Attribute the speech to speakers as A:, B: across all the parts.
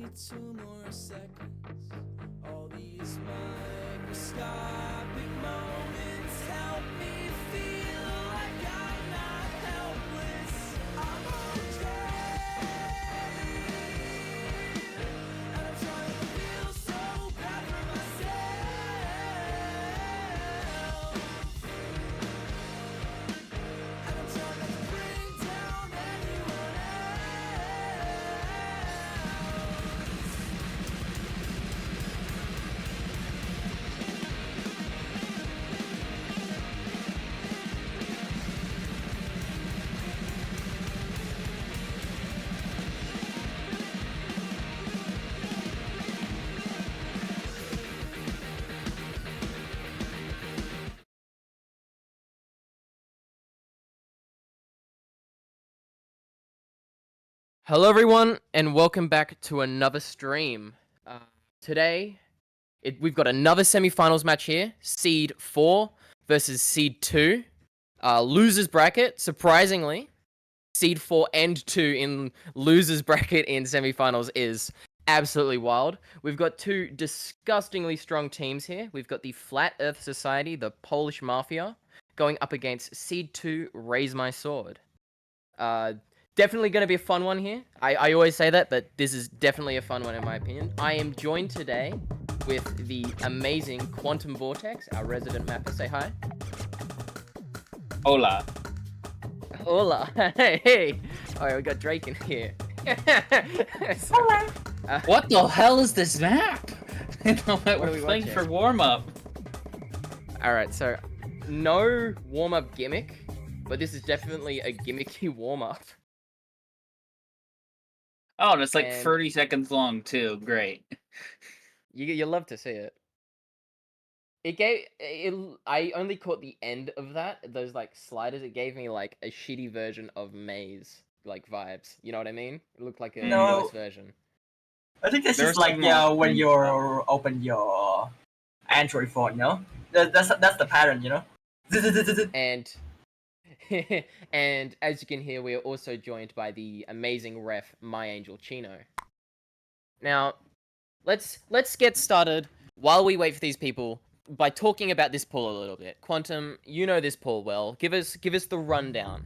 A: me 2 more seconds. All these microscopic moments help me feel like I'm not helpless. I'm okay. And I'm trying to feel so bad for myself. And I'm trying not to bring down anyone else.
B: Hello everyone, and welcome back to another stream. Today, we've got another semi-finals match here. Seed 4 versus Seed 2. Losers bracket, surprisingly. Seed 4 and 2 in losers bracket in semi-finals is absolutely wild. We've got two disgustingly strong teams here. We've got the Flat Earth Society, the Polish Mafia, going up against Seed 2, Raise My Sword. Definitely going to be a fun one here. I always say that, but this is definitely a fun one in my opinion. I am joined today with the amazing Quantum Vortex, our resident mapper. Say hi.
C: Hola.
B: Hola. Hey. Alright, we got Drake in here.
C: Hola. What the hell is this map?
B: We're
C: playing for warm-up.
B: Alright, so no warm-up gimmick, but this is definitely a gimmicky warm-up.
C: Oh, and it's like
B: And-
C: 30 seconds long too. Great.
B: You love to see it. I only caught the end of that. Those like sliders. It gave me like a shitty version of Maze like vibes. You know what I mean? It looked like a
D: No.
B: worse version.
D: I think that's
C: There's
D: just like
C: some
D: when you open your Android phone, you know? That's the pattern, you know?
B: And and as you can hear, we are also joined by the amazing ref My Angel Chino. Now, let's get started while we wait for these people by talking about this pool a little bit. Quantum, you know this pool well. Give us the rundown.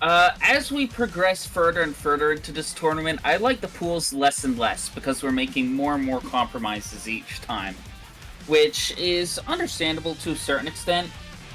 C: As we progress further and further into this tournament, I like the pools less and less because we're making more and more compromises each time, which is understandable to a certain extent,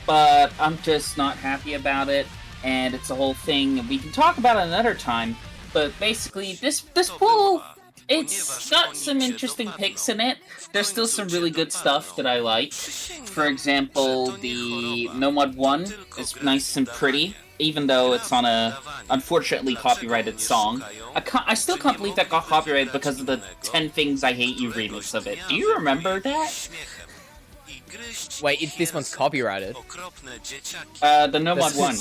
C: but I'm just not happy about it, and it's a whole thing we can talk about another time. But basically, this pool, it's got some interesting picks in it. There's still some really good stuff that I like. For example, the Nomad 1 is nice and pretty, even though it's on a unfortunately copyrighted song. I still can't believe that got copyrighted because of the 10 Things I Hate You remix of it. Do you remember that?
B: Wait, this one's copyrighted.
C: The Nomad 1.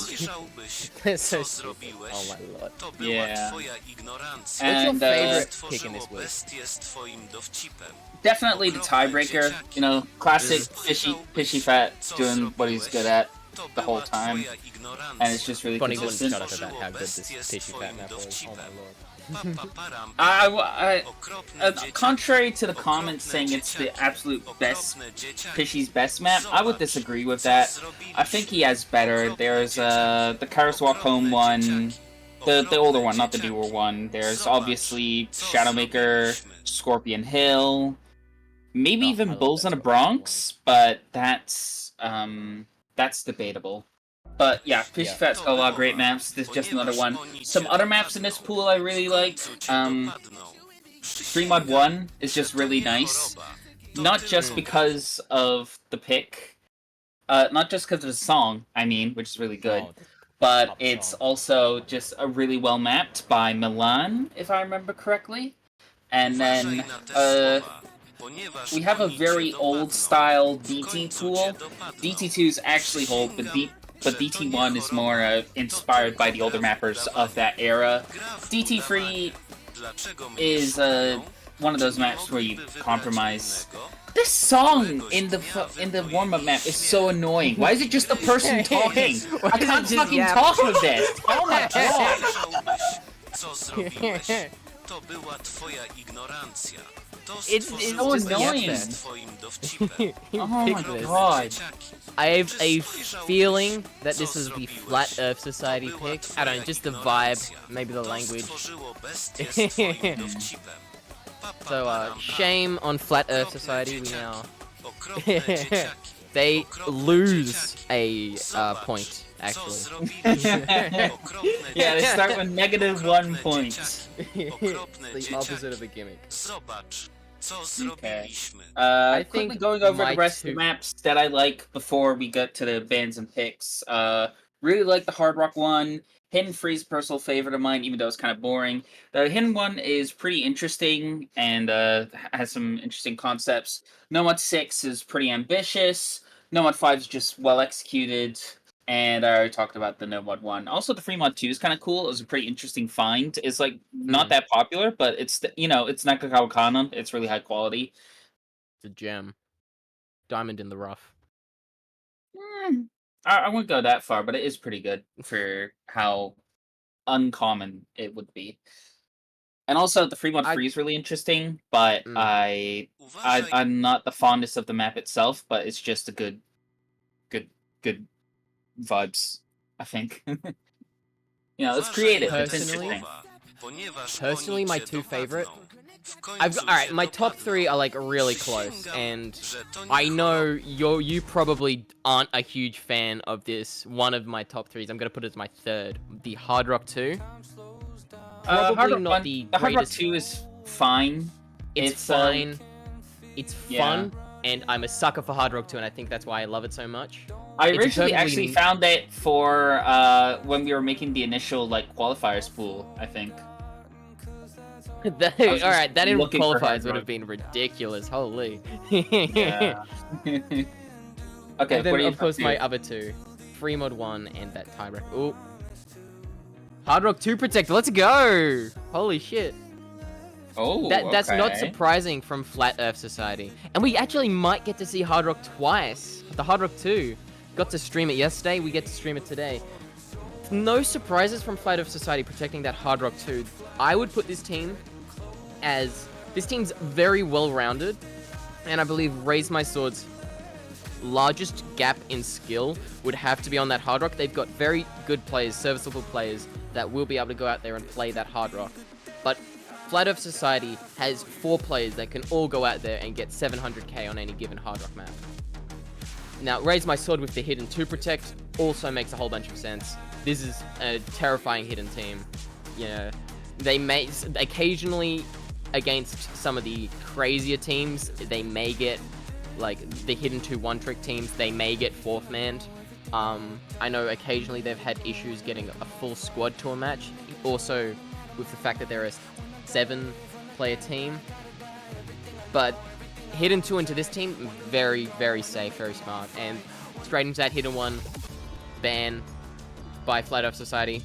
B: That's so stupid. Oh my lord.
C: Yeah.
B: What's
C: And,
B: your favorite pick in this week?
C: Definitely the tiebreaker. You know, classic fishy fat doing what he's good at the whole time, and it's just really
B: Funny wouldn't
C: consistent.
B: shut up about how good this fishy fat map was. Oh my lord.
C: Contrary to the comments saying it's the absolute best, Fishy's best map, I would disagree with that. I think he has better. There's the Karis Walk Home one, the older one, not the newer one. There's obviously Shadowmaker, Scorpion Hill, maybe even Bulls in the Bronx, but that's debatable. But yeah, Fishy Fat's got a lot of great maps. This is just another one. Some other maps in this pool I really like. Stream Mod 1 is just really nice. Not just because of the pick. Not just because of the song, I mean, which is really good. But it's also just a really well mapped by Milan, if I remember correctly. And then, we have a very old style DT pool. DT2 is actually old, but DT1 is more inspired by the older mappers of that era. DT3 is one of those maps where you compromise. This song in the warm-up map is so annoying. Why is it just the person talking? I can't fucking talk with this. Oh my god!
E: to była twoja ignorancja. To
B: It's
E: stworzyło
B: just
C: annoying.
E: z twoim dowcipem.
C: Oh my
B: Pick this.
C: god.
E: Dzieciaki.
B: I have a feeling that this is the Flat Earth Society
E: To była
B: pick. I
E: twoja
B: don't know, just the vibe,
E: ignorancja.
B: maybe the
E: To
B: language.
E: stworzyło bestię z twoim dowcipem. Pa, pa,
B: So,
E: param, pam.
B: shame on Flat Earth
E: Okropne
B: Society. We
E: dzieciaki.
B: now
E: Okropne dzieciaki.
B: they
E: Okropne
B: lose
E: dzieciaki.
B: a
E: Zobacz,
B: point
E: co
B: actually.
E: zrobiliśmy. Okropne
C: Yeah, they
E: dzieciaki.
C: start with -1
E: Okropne
C: points.
E: dzieciaki. Okropne
B: the opposite of a
E: dzieciaki.
B: gimmick.
E: Zobacz, co zrobiliśmy.
B: I
C: Quickly
B: think
C: going over
B: my
C: the rest of the
B: two-
C: maps that I like before we get to the bans and picks. Really like the Hard Rock one. Hidden Freeze, personal favorite of mine, even though it's kind of boring. The Hidden one is pretty interesting and has some interesting concepts. Nomad 6 is pretty ambitious. Nomad 5 is just well executed. And I already talked about the Nomad one. Also, the Fremont 2 is kind of cool. It was a pretty interesting find. It's like not that popular, but it's it's Nakagawa Kanon. It's really high quality.
B: It's a gem. Diamond in the rough.
C: I wouldn't go that far, but it is pretty good for how uncommon it would be. And also, the Fremont
B: I-
C: 3 is really interesting, but
B: Mm.
E: Uważaj,
C: I'm not the fondest of the map itself, but it's just a good vibes, I think. It's
E: uważaj
C: creative.
E: na
C: It's
E: te
B: Personally-
C: interesting.
E: słowa, ponieważ
B: Personally,
E: oni
B: my
E: cię
B: two favorite-
E: dopadną. W
B: I've
E: końcu
B: alright.
E: cię
B: My top
E: dopadną.
B: three are like really close,
E: Przysięgam,
B: and
E: że to nie
B: I know
E: choroba.
B: you probably aren't a huge fan of this. One of my top threes. I'm gonna put it as my third. The Hard Rock 2.
C: Hard
B: Probably
C: Rock
B: not
C: 1
B: the
C: Hard Rock
B: greatest.
C: 2 is fine.
B: It's
C: It's,
B: fine. It's
C: yeah.
B: fun, and I'm a sucker for Hard Rock 2, and I think that's why I love it so much.
C: I
B: It's
C: originally
B: perfectly
C: actually
B: neat.
C: found it for when we were making the initial qualifiers pool, I think.
B: That,
C: was just
B: alright, that in
C: looking for Hard
B: qualifiers would have
C: Rock.
B: been ridiculous. Holy.
C: Yeah. Okay,
B: And
C: what
B: then,
C: are you
B: of course,
C: up
B: my
C: to?
B: other two. Free Mod 1 and that tiebreak. Ooh. Hard Rock 2 Protector, let's go! Holy shit.
C: Oh,
B: That's not
C: okay.
B: surprising from Flat Earth Society. And we actually might get to see Hard Rock twice. The Hard Rock 2. Got to stream it yesterday, we get to stream it today. No surprises from Flat Earth Society protecting that Hard Rock 2. I would put this team as... This team's very well-rounded. And I believe Raise My Sword's largest gap in skill would have to be on that Hard Rock. They've got very good players, serviceable players, that will be able to go out there and play that Hard Rock. But Flat Earth Society has 4 players that can all go out there and get 700k on any given Hard Rock map. Now, Raise My Sword with the Hidden 2 Protect also makes a whole bunch of sense. This is a terrifying hidden team. You know, they may occasionally against some of the crazier teams, they may get like the Hidden 2 one-trick teams, they may get 4th manned. I know occasionally they've had issues getting a full squad to a match. Also, with the fact that they're a 7-player team. But Hidden 2 into this team, very, very safe, very smart. And straight into that Hidden 1 ban by Flat Earth Society.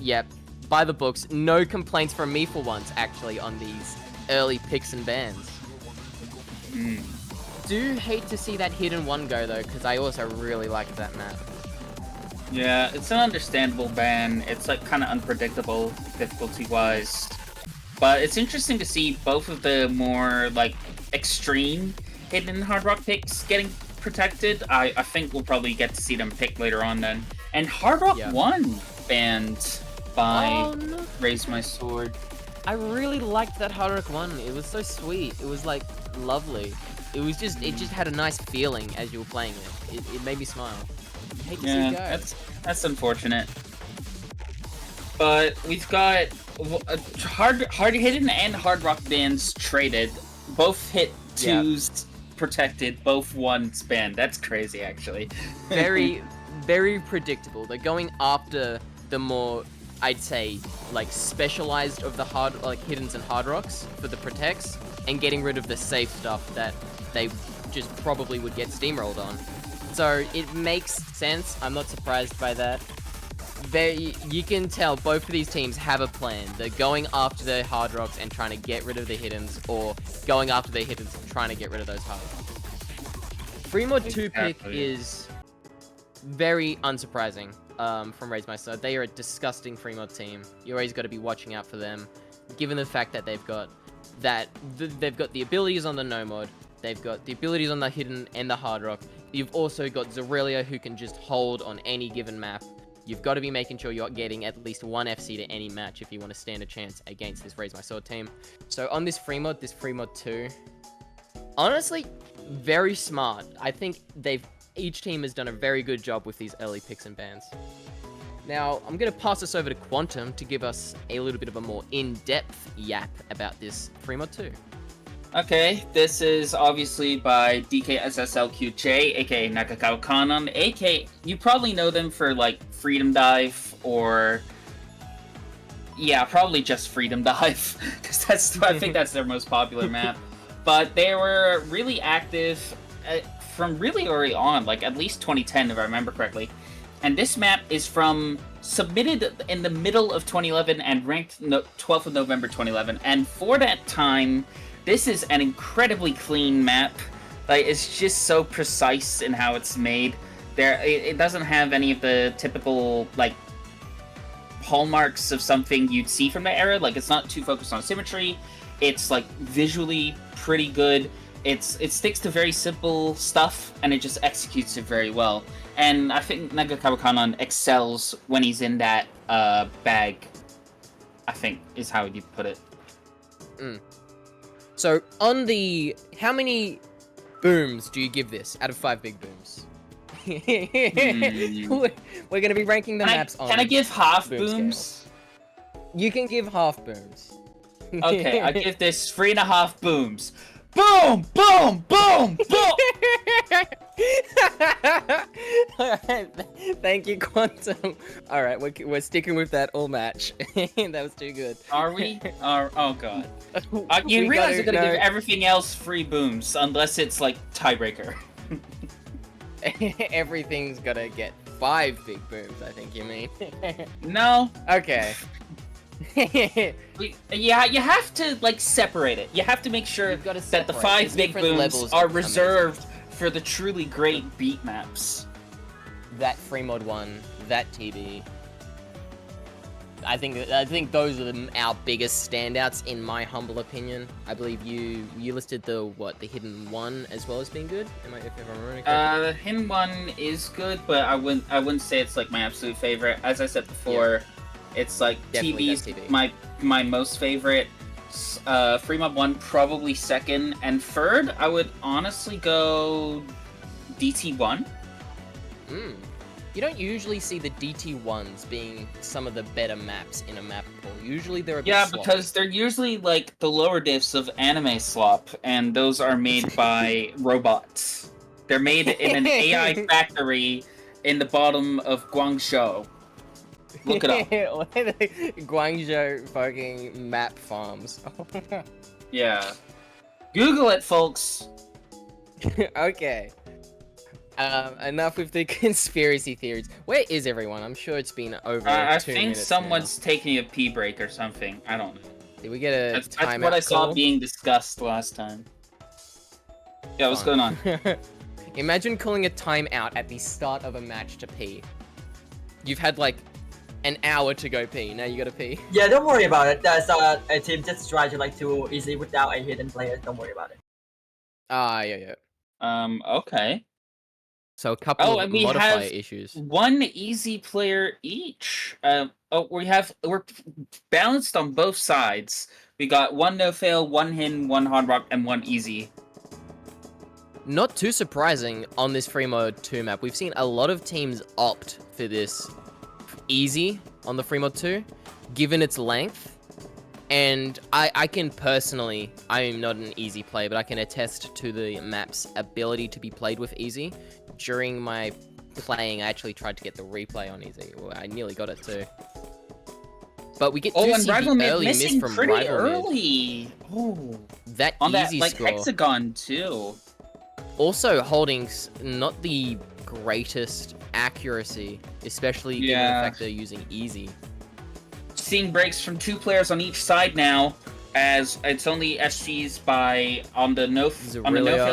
B: Yep, by the books. No complaints from me for once, actually, on these early picks and bans. Do hate to see that Hidden 1 go, though, because I also really liked that map.
C: Yeah, it's an understandable ban. It's kind of unpredictable difficulty-wise. But it's interesting to see both of the more extreme hidden Hard Rock picks getting protected. I think we'll probably get to see them picked later on then. And Hard Rock
B: Yeah.
C: 1 banned by
B: Oh, no.
C: Raise My Sword.
B: I really liked that Hard Rock 1. It was so sweet. It was, lovely. It was just, it just had a nice feeling as you were playing it. It made me smile. I hate to see
C: Yeah,
B: it go.
C: that's unfortunate. But we've got hard hidden and Hard Rock bans traded. Both hit
B: Yeah.
C: 2s protected, both 1s banned. That's crazy, actually.
B: very, very predictable. They're going after the more, I'd say, specialized of the hiddens and hard rocks for the protects, and getting rid of the safe stuff that they just probably would get steamrolled on. So it makes sense. I'm not surprised by that. You can tell both of these teams have a plan. They're going after the hard rocks and trying to get rid of the hiddens, or going after the hiddens and trying to get rid of those hard rocks. Free Mod 2 pick
C: Exactly.
B: is very unsurprising from Raise My Sword. They are a disgusting free mod team. You always got to be watching out for them. given the fact that they've got the abilities on the No Mod, they've got the abilities on the Hidden and the Hard Rock. You've also got Zirelia, who can just hold on any given map. You've got to be making sure you're getting at least one FC to any match if you want to stand a chance against this Raise My Sword team. So on this free mod 2, honestly, very smart. I think each team has done a very good job with these early picks and bans. Now, I'm going to pass this over to Quantum to give us a little bit of a more in-depth yap about this free mod 2.
C: Okay, this is obviously by DKSSLQJ, aka Nakakawa Kanon, aka you probably know them for like Freedom Dive or yeah, probably just Freedom Dive because I think that's their most popular map. But they were really active from really early on, like at least 2010 if I remember correctly. And this map is submitted in the middle of 2011 and ranked 12th of November 2011. And for that time, this is an incredibly clean map. Like, it's just so precise in how it's made. It doesn't have any of the typical, like, hallmarks of something you'd see from the era. Like, it's not too focused on symmetry. It's, like, visually pretty good. It sticks to very simple stuff, and it just executes it very well. And I think Nakakawa Kanon excels when he's in that bag, I think, is how you'd put it.
B: So, how many booms do you give this out of 5 big booms? We're going to be ranking the maps on.
C: Can I give half
B: boom
C: booms?
B: Scale. You can give half booms.
C: Okay, I give this 3.5 booms. Boom! Boom! Boom! Boom!
B: Thank you, Quantum. All right, we're sticking with that all match. That was too good.
C: Are we? Oh god. You
B: We
C: realize you're gonna
B: gotta
C: give everything else free booms unless it's like tiebreaker.
B: Everything's gotta get 5 big booms, I think you mean.
C: No.
B: Okay.
C: Yeah, you have to like separate it. You have to make sure
B: You've gotta
C: that the
B: separate.
C: 5
B: There's
C: big
B: different
C: booms
B: levels
C: are
B: of
C: reserved for the truly great beat maps.
B: That free mod 1, that TB. I think those are our biggest standouts in my humble opinion. I believe you listed the Hidden 1 as well as being good. If I'm remembering correctly?
C: The Hidden 1 is good, but I wouldn't say it's like my absolute favorite. As I said before, it's like
B: Definitely
C: TB's
B: that's TB.
C: my most favorite. Free Mod 1 probably second, and third I would honestly go DT1.
B: You don't usually see the DT1s being some of the better maps in a map pool. Usually they're a bit sloppy.
C: Because they're usually like the lower diffs of anime slop, and those are made by robots. They're made in an AI factory in the bottom of Guangzhou. Look it up.
B: Guangzhou fucking map farms.
C: Yeah. Google it, folks.
B: Okay. Enough with the conspiracy theories. Where is everyone? I'm sure it's been over 2
C: I
B: minutes
C: think someone's taking a pee break or something. I don't know.
B: now. Did we get a
C: That's
B: timeout
C: what I saw
B: call?
C: being discussed last time. Yeah, what's going on?
B: Imagine calling a timeout at the start of a match to pee. You've had like an hour to go pee. Now you gotta pee.
D: Yeah, don't worry about it. There's a team just try to like too easy without a hidden player. Don't worry about it.
B: Yeah.
C: Okay.
B: So a couple
C: Oh,
B: of
C: and we
B: modifier
C: have
B: issues.
C: one easy player each. We're balanced on both sides. We got 1 no fail, 1 hidden, 1 hard rock, and 1 easy.
B: Not too surprising on this free mode 2 map. We've seen a lot of teams opt for this easy on the free mod 2, given its length. And I can personally, I am not an easy player, but I can attest to the map's ability to be played with easy. During my playing, I actually tried to get the replay on easy. Well, I nearly got it too. But we get to
C: and
B: see
C: Rival
B: the
C: Mid
B: early miss
C: missing
B: from
C: pretty
B: Rival Mid.
C: early. Oh,
B: That
C: on that
B: easy
C: like
B: score.
C: hexagon too.
B: Also holding not the greatest accuracy, especially given the
C: Yeah.
B: fact they're using easy.
C: Seeing breaks from 2 players on each side now, as it's only SGs on the no fail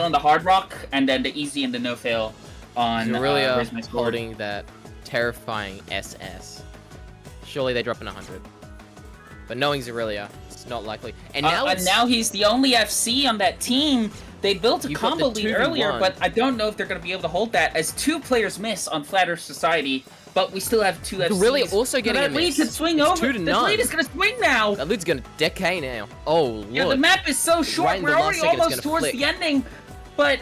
C: and the hard rock, and then the easy and the no fail on
B: Zirelia
C: Raise My Sword.
B: holding that terrifying SS. Surely they drop in 100. But knowing Zirelia, It's not likely. And now,
C: And now he's the only FC on that team. They built a
B: You've got
C: combo
B: the
C: lead earlier,
B: 2v1.
C: but I don't know if they're going to be able to hold that as 2 players miss on Flat Earth Society. But we still have 2 FCs.
B: really also
C: So
B: getting
C: that
B: a
C: lead
B: miss.
C: could swing
B: It's
C: over.
B: 2-0.
C: The lead is going to swing now.
B: that lead's gonna decay now. Oh lord.
C: Yeah, the map is so short.
B: Right in the
C: We're
B: last
C: already
B: second, it's
C: almost
B: gonna
C: towards
B: flick.
C: the ending. But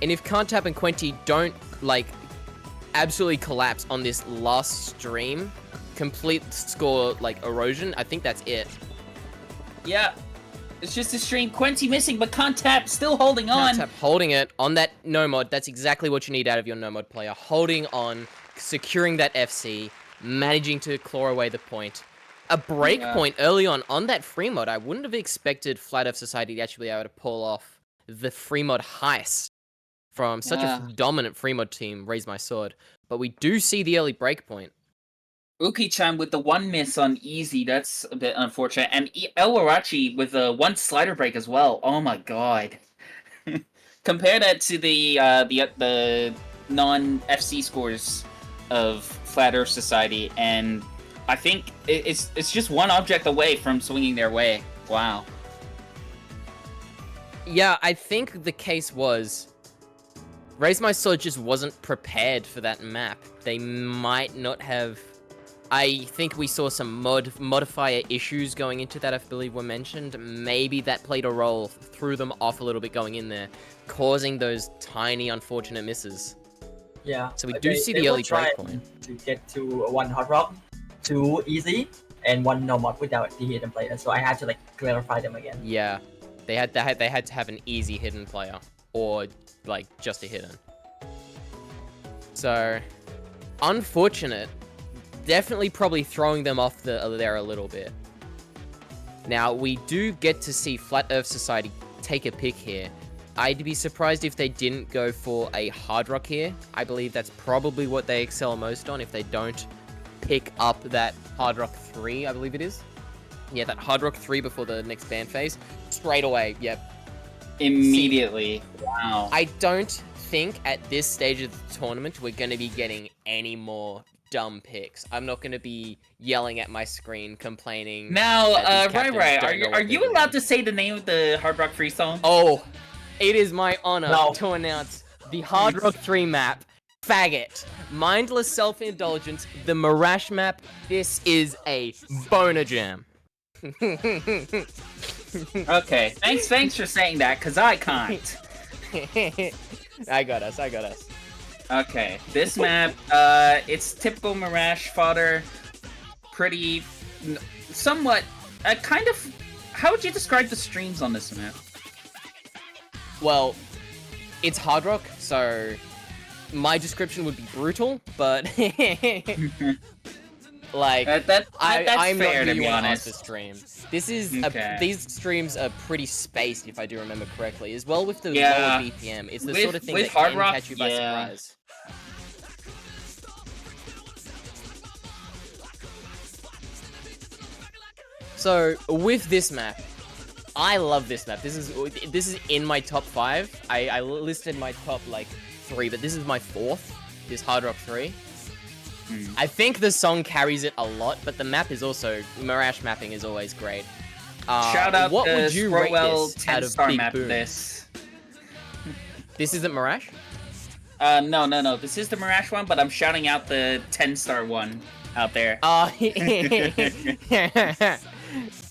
B: And if Cantap and Quenti don't like absolutely collapse on this last stream, complete score like erosion, I think that's it.
C: yeah, it's just a stream. Quenti missing, but Contap still holding on.
B: Cantap holding it on that no mod. That's exactly what you need out of your no mod player. Holding on, securing that FC, managing to claw away the point. A break
C: Yeah.
B: point early on that free mod. I wouldn't have expected Flat Earth Society to actually be able to pull off the free mod heist from such
C: Yeah.
B: a dominant free mod team. Raise my sword. But we do see the early break point.
C: Uki-chan with the 1 miss on easy, that's a bit unfortunate. And El Warachi with the 1 slider break as well. Oh my god. Compare that to the non-FC scores of Flat Earth Society, and I think it's just 1 object away from swinging their way. Wow.
B: Yeah, I think the case was Raise My Sword just wasn't prepared for that map. They might not have. I think we saw some modifier issues going into that, I believe were mentioned. Maybe that played a role, threw them off a little bit going in there, causing those tiny unfortunate misses.
D: Yeah.
B: So we
D: but
B: do see the
D: will
B: early
D: try
B: break point.
D: to get to 1 hot rock, 2 easy, and 1 no mod without the hidden player. So I had to like clarify them again.
B: Yeah, they had to have an easy hidden player, or like just a hidden. So, unfortunate. Definitely probably throwing them off there a little bit. Now, we do get to see Flat Earth Society take a pick here. I'd be surprised if they didn't go for a Hard Rock here. I believe that's probably what they excel most on if they don't pick up that Hard Rock 3, I believe it is. Yeah, that Hard Rock 3 before the next ban phase. Straight away, yep.
C: Immediately. Wow.
B: I don't think at this stage of the tournament we're going to be getting any more dumb picks. I'm not going to be yelling at my screen, complaining.
C: Now,
B: that these captains
C: Rai,
B: don't know
C: are
B: what
C: you
B: they're
C: allowed
B: doing.
C: to say the name of the Hard Rock Free song?
B: Oh, it is my honor
D: No.
B: to announce the Hard Rock 3 map. Faggot. Mindless self-indulgence. The Marash map. This is a boner jam.
C: Okay, thanks for saying that, cause I can't.
B: I got us.
C: Okay, this map, it's typical Mirage fodder. Pretty, somewhat, kind of. How would you describe the streams on this map?
B: Well, it's Hard Rock, so my description would be brutal, but like
C: That's
B: I'm
C: fair,
B: not
C: to
B: who
C: be
B: you want to ask
C: honest.
B: for stream. This is
C: Okay.
B: these streams are pretty spaced, if I do remember correctly, as well with the
C: Yeah.
B: lower BPM. It's the
C: With-
B: sort of thing
C: with
B: that
C: Hard
B: can
C: Rock,
B: catch you by
C: yeah.
B: surprise. So with this map, I love this map. This is in my top 5. I listed my top like 3, but this is my 4th. This Hard Rock 3. I think the song carries it a lot, but the map is also Mirage mapping is always great.
C: Shout out
B: what
C: to
B: would you rate
C: Sprowell
B: this out of
C: 10-star
B: Big
C: map
B: Boom?
C: this.
B: This isn't Mirage?
C: No. This is the Mirage one, but I'm shouting out the 10-star one out there.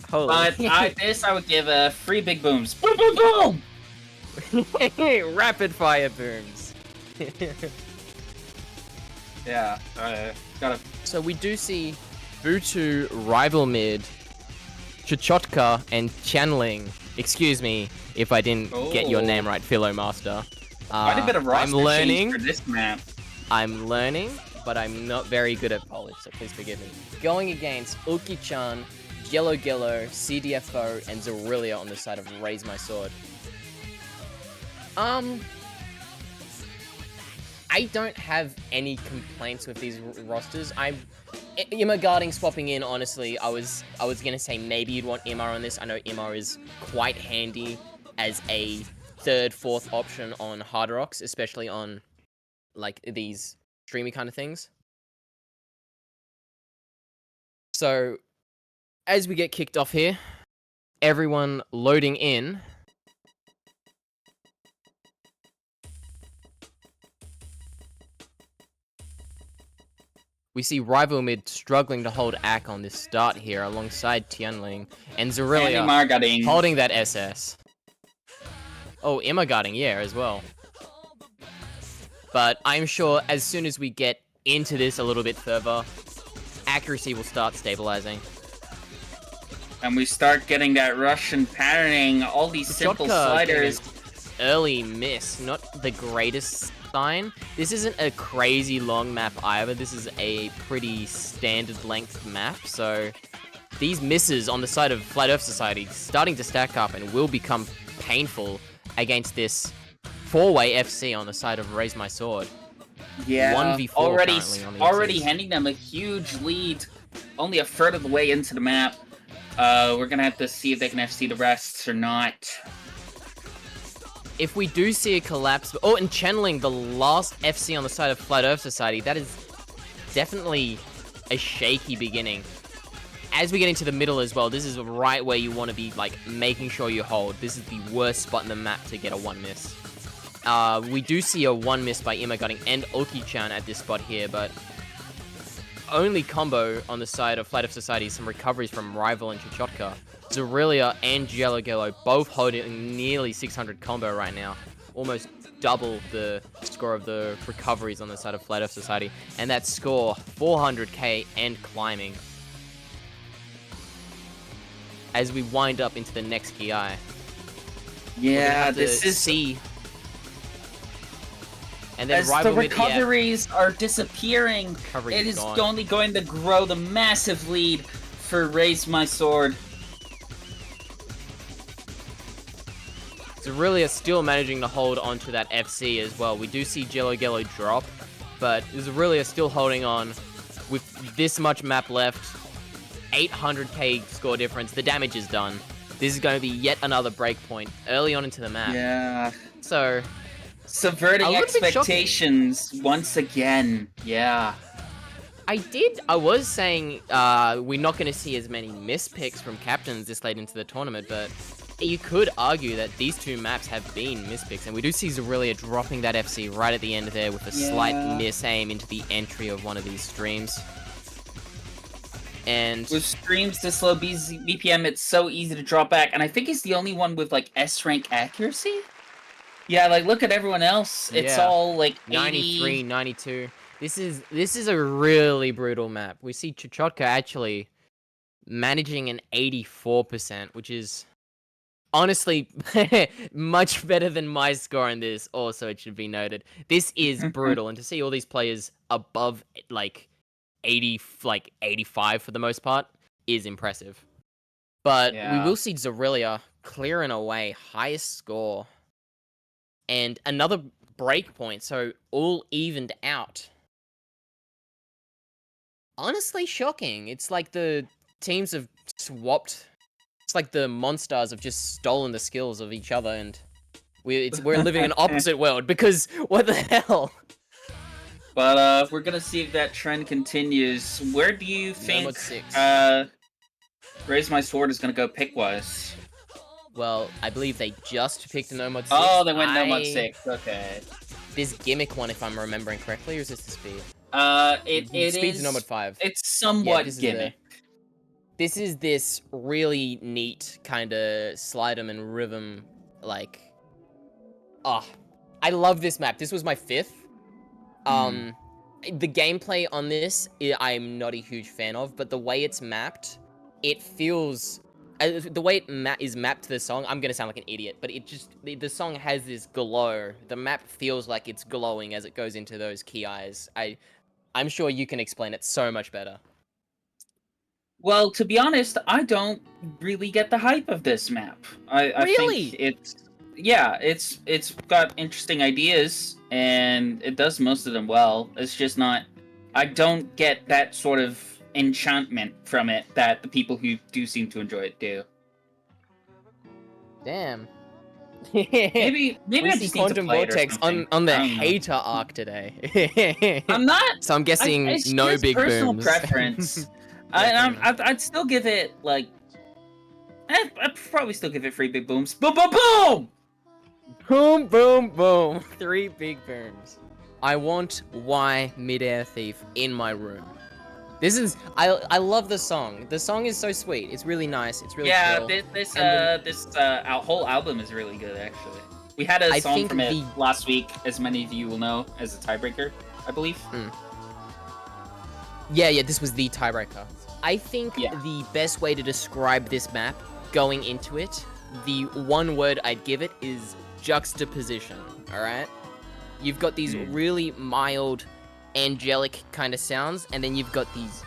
B: Holy.
C: But this I would give a 3 big booms. Boom, boom, boom!
B: Rapid fire booms.
C: Yeah, gotta.
B: So we do see Butu, Rival Mid, Chichotka, and Channeling. Excuse me if I didn't get your
C: Oh.
B: name right, Philo Master.
C: Quite a bit of
B: I'm
C: roster change
B: learning.
C: for this map.
B: I'm learning, but I'm not very good at Polish, so please forgive me. Going against Uki-chan, Yellow Gello, CDFO, and Zerilia on the side of Raise My Sword. I don't have any complaints with these rosters. Imar guarding swapping in, honestly, I was gonna say maybe you'd want Imar on this. I know Imar is quite handy as a 3rd, 4th option on Hard Rocks, especially on like these streamy kind of things. So as we get kicked off here, everyone loading in. We see Rival Mid struggling to hold Ak on this start here alongside Tianling and Zerilia
C: Margading.
B: holding that SS. Oh, Imagarding, yeah, as well. But I'm sure as soon as we get into this a little bit further, accuracy will start stabilizing.
C: And we start getting that Russian patterning, all these simple
B: Chotka getting
C: sliders.
B: an early miss, not the greatest sign. This isn't a crazy long map either. This is a pretty standard length map, so these misses on the side of Flat Earth Society starting to stack up and will become painful against this 4-way FC on the side of Raise My Sword.
C: Yeah,
B: 1v4
C: already,
B: currently on the
C: already
B: MCs.
C: handing them a huge lead. Only a third of the way into the map. We're gonna have to see if they can FC the rest or not.
B: If we do see a collapse... Oh, and Chenling, the last FC on the side of Flat Earth Society, that is definitely a shaky beginning. As we get into the middle as well, this is right where you want to be, like, making sure you hold. This is the worst spot in the map to get a 1 miss. We do see a 1 miss by Imagarding and Oki-chan at this spot here, but only combo on the side of Flat Earth Society, some recoveries from Rival and Chichotka. Zerilia and Gello both holding nearly 600 combo right now. Almost double the score of the recoveries on the side of Flat Earth Society. And that score, 400k and climbing. As we wind up into the next GI.
C: Yeah, this is...
B: C. And then
C: As the
B: Rival Mid,
C: recoveries are disappearing,
B: Recovery
C: it
B: is
C: is
B: gone.
C: only going to grow the massive lead for Raise My Sword.
B: Zerilia still managing to hold on to that FC as well. We do see Gello drop, but Zerilia still holding on with this much map left. 800k score difference. The damage is done. This is going to be yet another breakpoint early on into the map.
C: Yeah.
B: So,
C: Subverting
B: A little bit
C: expectations once again. Yeah.
B: I was saying we're not going to see as many mispicks from captains this late into the tournament, but you could argue that these two maps have been mispicks, and we do see Zerilia dropping that FC right at the end there with a slight misaim into the entry of one of these streams. And
C: With streams this low BPM, it's so easy to drop back, and I think he's the only one with like S rank accuracy. Yeah, like look at everyone else. It's
B: Yeah.
C: all like
B: 93, 92. This is a really brutal map. We see Chichotka actually managing an 84%, which is honestly much better than my score in this. Also, it should be noted. This is brutal, and to see all these players above like 80, like 85 for the most part is impressive. But
C: Yeah.
B: we will see Zerilia clearing away highest score. And another break point, so all evened out. Honestly shocking. It's like the teams have swapped. It's like the Monstars have just stolen the skills of each other, and we're living in an opposite world, because what the hell?
C: But we're gonna see if that trend continues. Where do you think
B: Nomad 6.
C: Raise My Sword is gonna go pick-wise?
B: Well, I believe they just picked a Nomad 6.
C: Oh, they went Nomad 6. Okay.
B: This gimmick one, if I'm remembering correctly, or is this the speed?
C: It
B: Speed's
C: is.
B: Nomad 5.
C: It's somewhat
B: this is
C: gimmick.
B: This is this really neat kind of slide 'em and rhythm, like... I love this map. This was my 5th. The gameplay on this, I'm not a huge fan of, but the way it's mapped, it feels... the way it is mapped to the song, I'm gonna sound like an idiot, but it just... The song has this glow. The map feels like it's glowing as it goes into those key eyes. I'm sure you can explain it so much better.
C: Well, to be honest, I don't really get the hype of this map. I
B: Really?
C: think it's... Yeah, it's got interesting ideas, and it does most of them well. It's just not... I don't get that sort of enchantment from it that the people who do seem to enjoy it do.
B: Damn.
C: Maybe
B: we
C: I
B: see
C: just need to
B: Quantum
C: play it or
B: Vortex
C: something.
B: on the
C: I don't know.
B: hater arc today.
C: I'm not...
B: So I'm guessing
C: it's
B: no
C: just
B: big
C: personal
B: booms.
C: preference.
B: Definitely.
C: I'd still give it like I'd probably still give it 3 big booms. Boom, boom, boom!
B: Boom, boom, boom. 3 big booms. I want Y Midair Thief in my room. This is I love the song. The song is so sweet. It's really nice. It's really
C: Yeah,
B: chill.
C: this whole album is really good actually. We had a
B: I
C: song
B: think
C: from it
B: the-
C: last week, as many of you will know, as a tiebreaker, I believe.
B: Yeah, this was the tiebreaker. I think
C: Yeah.
B: the best way to describe this map going into it, the one word I'd give it is juxtaposition. All right, you've got these really mild, angelic kind of sounds, and then you've got these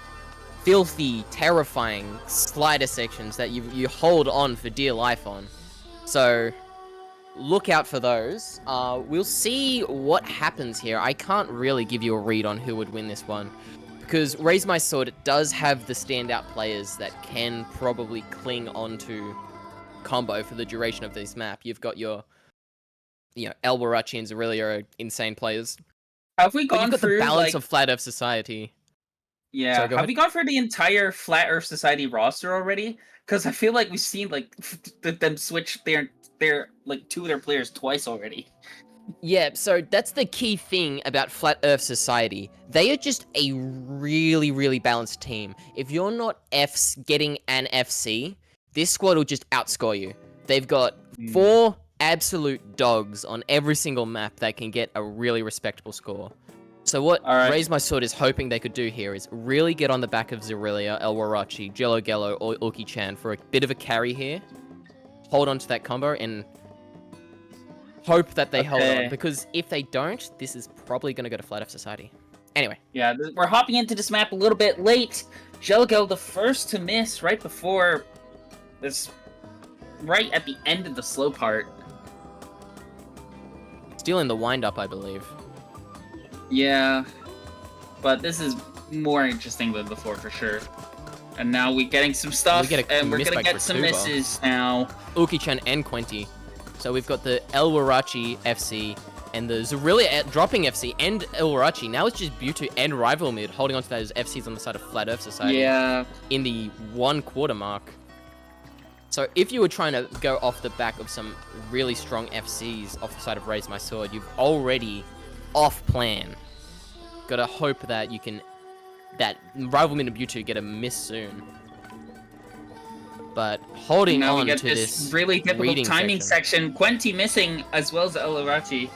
B: filthy, terrifying slider sections that you hold on for dear life on. So look out for those. We'll see what happens here. I can't really give you a read on who would win this one, because Raise My Sword does have the standout players that can probably cling onto combo for the duration of this map. You've got your, El Warachi and Zorillia are insane players.
C: Have we
B: But
C: gone
B: you've got
C: through
B: the balance
C: like,
B: of Flat Earth Society.
C: yeah?
B: Sorry, go
C: Have
B: ahead.
C: we gone through the entire Flat Earth Society roster already? Because I feel like we've seen like them switch their like 2 of their players twice already.
B: Yeah, so that's the key thing about Flat Earth Society. They are just a really, really balanced team. If you're not getting an FC, this squad will just outscore you. They've got 4 absolute dogs on every single map that can get a really respectable score. So what
C: Alright.
B: Raise My Sword is hoping they could do here is really get on the back of Zorillia, El Warachi, Jello Gello, or Uki-chan for a bit of a carry here. Hold on to that combo and hope that they hold
C: Okay.
B: on, because if they don't, this is probably going to go to Flat Earth Society. Anyway,
C: Yeah, we're hopping into this map a little bit late. Jellico, the first to miss right before this, right at the end of the slow part.
B: still in the wind-up, I believe.
C: Yeah, but this is more interesting than before for sure. And now we're getting some stuff,
B: We get a
C: and we're
B: miss
C: gonna
B: by
C: get some
B: Kratuba.
C: misses now.
B: Uki-chan and Quenti. So we've got the El Warachi FC and the Zorillia dropping FC and El Warachi. Now it's just Mewtwo and Rival Mid holding onto those FCs on the side of Flat Earth Society.
C: Yeah,
B: In the 1 quarter mark. So if you were trying to go off the back of some really strong FCs off the side of Raise My Sword, you've already off plan. Gotta hope that you can, that Rival Mid and Mewtwo get a miss soon. But holding
C: now we
B: on
C: get
B: to
C: this really difficult
B: reading
C: timing section. Quenti missing, as well as Elarachi.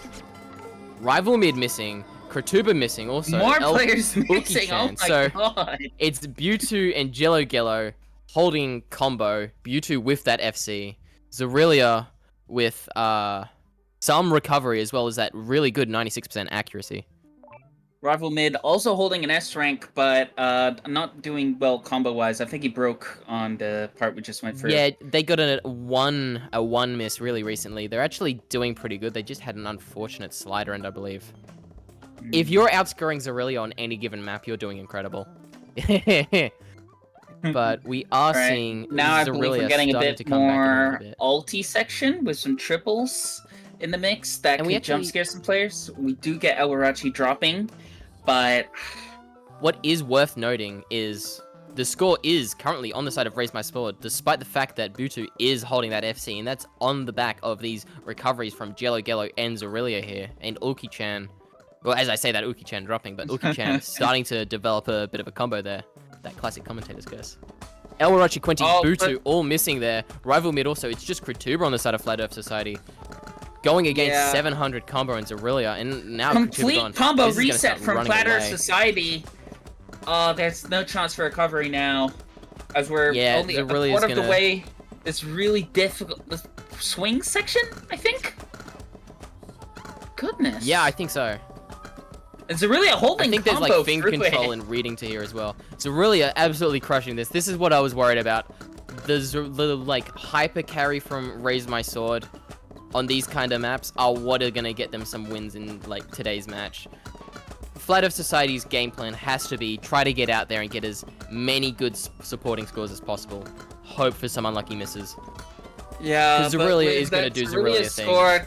B: Rival Mid missing, Kratuba missing also.
C: More
B: El-
C: players missing, oh
B: Uki-chan.
C: my
B: So
C: god.
B: it's Mewtwo and Jello Gello holding combo. Mewtwo with that FC. Zorillia with some recovery as well as that really good 96% accuracy.
C: Rival Mid also holding an S rank, but not doing well combo-wise. I think he broke on the part we just went through.
B: Yeah, they got a one miss really recently. They're actually doing pretty good. They just had an unfortunate slider end, I believe. If you're outscoring Zorillia on any given map, you're doing incredible. But we are
C: Alright,
B: seeing
C: now I believe
B: Zorillia
C: we're getting a
B: starting
C: bit
B: to come back in a
C: more
B: little bit.
C: ulti section with some triples in the mix that
B: And
C: can
B: we
C: jump
B: actually-
C: scare some players. We do get Elarachi dropping, but
B: What is worth noting is the score is currently on the side of Raise My Sword, despite the fact that Mewtwo is holding that FC, and that's on the back of these recoveries from Jello Gello and Zorillia here, and Uki-chan. Well, as I say that, Uki-chan dropping, but Uki-chan starting to develop a bit of a combo there. That classic commentator's curse. El Warachi, Quenti,
C: Oh,
B: Mewtwo all missing there. Rival Mid also, it's just Kratuba on the side of Flat Earth Society. Going against
C: Yeah.
B: 700 combo and Zorillia, and now Kratuba
C: complete
B: gone.
C: combo
B: This is gonna
C: reset
B: start
C: from
B: running
C: Flat Earth
B: away.
C: Society. There's no chance for recovery now, as we're
B: Yeah,
C: only a
B: Zorillia's
C: quarter of the
B: gonna-
C: way. This really difficult the swing section, I think. Goodness.
B: Yeah, I think so.
C: It's really a
B: I
C: holding
B: think there's
C: combo
B: like finger
C: through
B: control
C: it.
B: and reading to here as well. Zorillia absolutely crushing this. This is what I was worried about. The like hyper carry from Raise My Sword on these kind of maps are what are gonna get them some wins in like today's match. Flat Earth Society's game plan has to be try to get out there and get as many good supporting scores as possible. Hope for some unlucky misses.
C: Yeah,
B: 'Cause
C: but
B: Zorillia
C: with
B: is gonna
C: that
B: do Zorillia
C: score,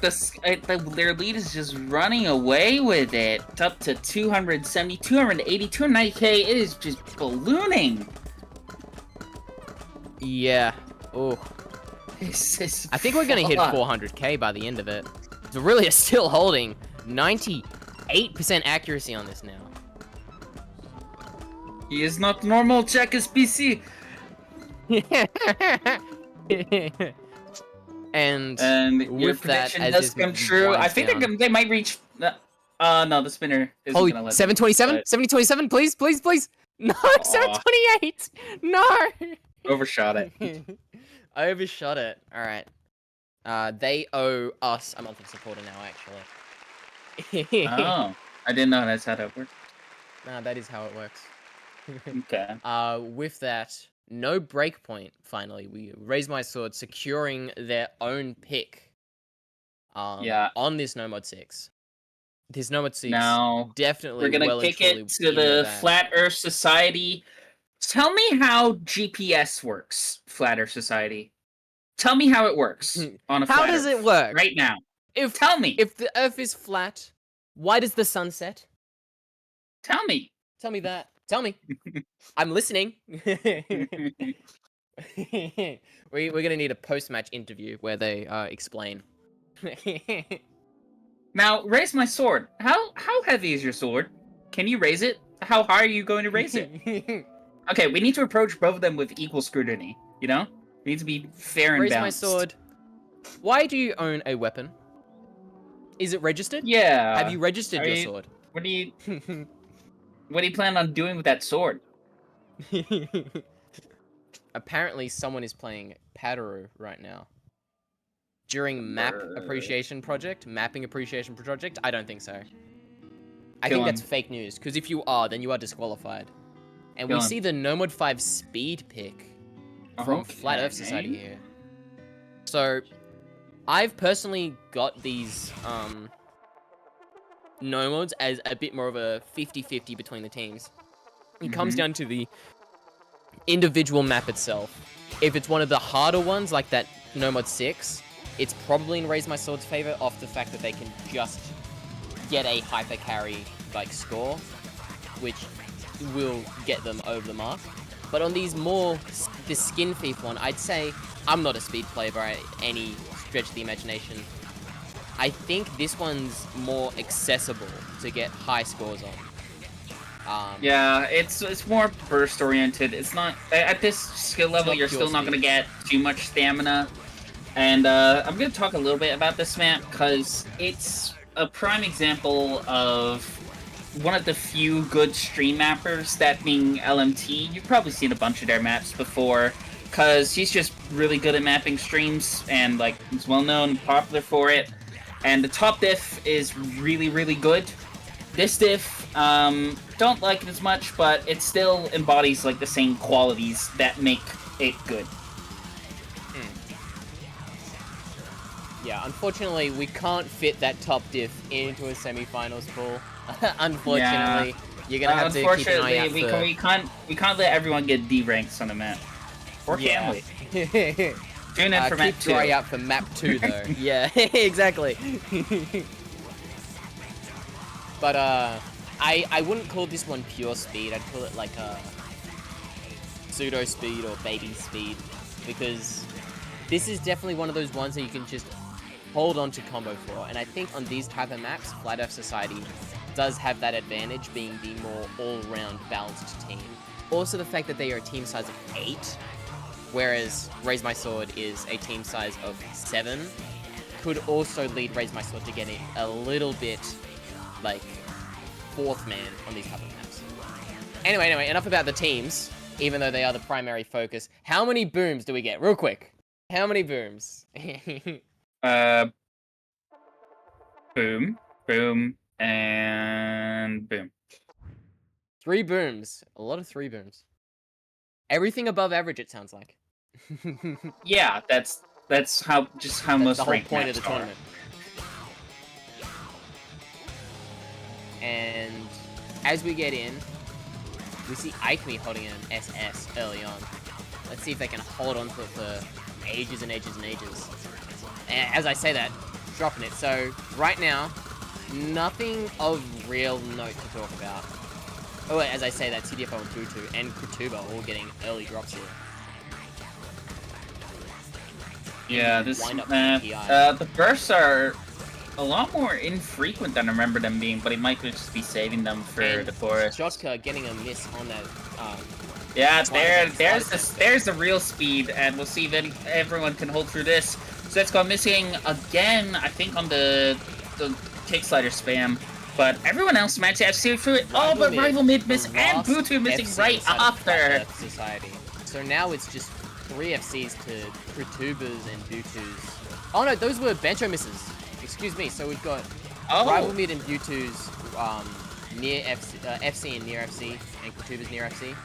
C: their lead is just running away with it. It's up to 270, 280, 290k. It is just ballooning.
B: Yeah. Oh.
C: This is
B: I think we're gonna hit
C: fun.
B: 400k by the end of it. So really, it's still holding 98% accuracy on this now.
C: He is not normal. Check his PC.
B: And
C: And your
B: with that,
C: prediction
B: as
C: does
B: this
C: come true. I
B: winds
C: think
B: down-
C: they might reach. No, the spinner isn't
B: Holy,
C: gonna let them,
B: 727?
C: but
B: 727, please, please, please! No, 728! No!
C: overshot it.
B: I overshot it. Alright. They owe us a month of supporter now, actually.
C: Oh, I didn't know that's how that worked.
B: Nah, that is how it works.
C: Okay.
B: With that, no breakpoint, finally. We raise my sword, securing their own pick.
C: Yeah.
B: On this No Mod 6. This No Mod 6
C: Now,
B: definitely
C: We're gonna
B: well and
C: kick
B: truly
C: it to
B: in their
C: the
B: bag.
C: Flat Earth Society. Tell me how GPS works, Flat Earth Society. Tell me how it works on a
B: How
C: flat
B: does
C: Earth
B: it work?
C: right now.
B: If
C: Tell me.
B: if the Earth is flat, why does the sun set?
C: Tell me.
B: Tell me that. Tell me. I'm listening. We're gonna need a post-match interview where they explain.
C: Now, raise my sword. How heavy is your sword? Can you raise it? How high are you going to raise it? Okay, we need to approach both of them with equal scrutiny. You know, we need to be fair and
B: Raise my
C: balanced.
B: sword. Why do you own a weapon? Is it registered?
C: Yeah.
B: Have you registered
C: are
B: your
C: you-
B: sword?
C: What do you plan on doing with that sword?
B: Apparently, someone is playing Padaru right now. During mapping appreciation project? I don't think so. I
C: Kill
B: think that's
C: him.
B: fake news, because if you are, then you are disqualified. And
C: Kill
B: we
C: him.
B: see the Nomad 5 speed pick from Flat Earth
C: Okay.
B: Society here. So, I've personally got these Nomads as a bit more of a 50-50 between the teams. It comes
C: Mhm.
B: down to the individual map itself. If it's one of the harder ones, like that Nomad 6, it's probably in Raise My Sword's favor off the fact that they can just get a hyper carry like score, which will get them over the mark. But on these more, the Skin Thief one, I'd say I'm not a speed player by any stretch of the imagination. I think this one's more accessible to get high scores on.
C: Yeah, it's more burst oriented. It's not at this skill level.
B: not
C: You're
B: pure
C: still not
B: speed.
C: gonna get too much stamina. And I'm gonna talk a little bit about this map because it's a prime example of one of the few good stream mappers, that being LMT. You've probably seen a bunch of their maps before, because he's just really good at mapping streams, and like he's well known and popular for it. And the top diff is really, really good. This diff, don't like it as much, but it still embodies like the same qualities that make it good.
B: Yeah, unfortunately, we can't fit that top diff into a semi-finals pool. Unfortunately, you're gonna have to keep an eye out
C: Unfortunately, we can't let everyone get D ranks on the map. Or can we?
B: Yeah.
C: Tune in for map
B: Keep
C: 2.
B: your eye out for map 2 though. Yeah, exactly. But I wouldn't call this one pure speed. I'd call it like a pseudo speed or baby speed, because this is definitely one of those ones that you can just hold on to combo for. And I think on these type of maps, Flat Earth Society does have that advantage, being the more all-round balanced team. Also the fact that they are a team size of 8, whereas Raise My Sword is a team size of 7, could also lead Raise My Sword to getting a little bit, like, 4th man on these type of maps. Anyway, enough about the teams, even though they are the primary focus. How many booms do we get? Real quick. How many booms?
C: Boom, boom, and boom.
B: 3 booms. A lot of 3 booms. Everything above average, it sounds like.
C: Yeah, that's how
B: That's
C: most
B: the whole
C: ranked
B: point of
C: maps
B: the
C: are.
B: tournament. And as we get in, we see Aikmi holding an SS early on. Let's see if they can hold on to it for ages and ages and ages. And as I say that, dropping it. So right now, nothing of real note to talk about. Oh, as I say that, CDFO and Tutu and Kutuba all getting early drops here.
C: Yeah,
B: and
C: this
B: wind up
C: map.
B: PI.
C: The bursts are a lot more infrequent than I remember them being, but he might just be saving them for
B: And
C: the forest.
B: Shotka getting a miss on that.
C: Yeah,
B: Side
C: there's the real speed, and we'll see if everyone can hold through this. So let's go missing again, I think, on the kick slider spam. But everyone else managed to see through it. Oh, but Rival Mid missed, and Butu missing right after.
B: Society. So now it's just 3 FCs to Kritubas and Butus. Oh no, those were Bancho misses. Excuse me. So we've got Rival Mid and Butus near FC and near FC, and Kritubas near FC,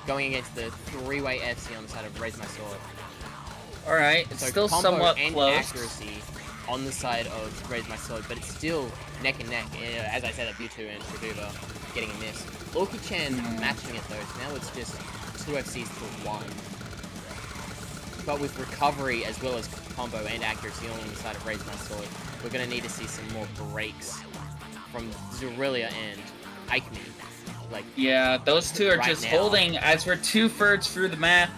B: going against the 3-way FC on the side of Raise My Sword.
C: Alright, it's
B: So
C: still
B: combo
C: somewhat
B: and
C: close.
B: accuracy on the side of Raise My Sword, but it's still neck and neck. As I said, Butu and Krituba getting a miss. Orki-chan matching it though, so now it's just 2 FCs to 1. But with recovery as well as combo and accuracy all on the side of Raise My Sword, we're going to need to see some more breaks from Zurilia and Aikme. Like,
C: Yeah, those two are
B: right
C: just
B: now.
C: holding as we're 2/3 through the map,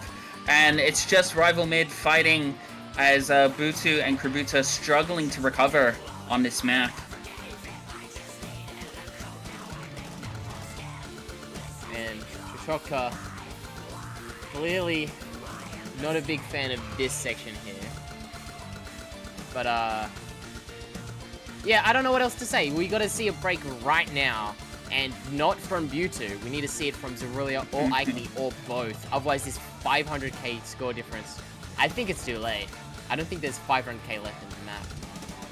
C: and it's just Rival Mid fighting as Butu and Kributa struggling to recover on this map.
B: and Shotka clearly not a big fan of this section here. But yeah, I don't know what else to say. We got to see a break right now, and not from Butu. We need to see it from Zurilia or Aikme or both. Otherwise, this 500k score difference, I think it's too late. I don't think there's 500k left in the map.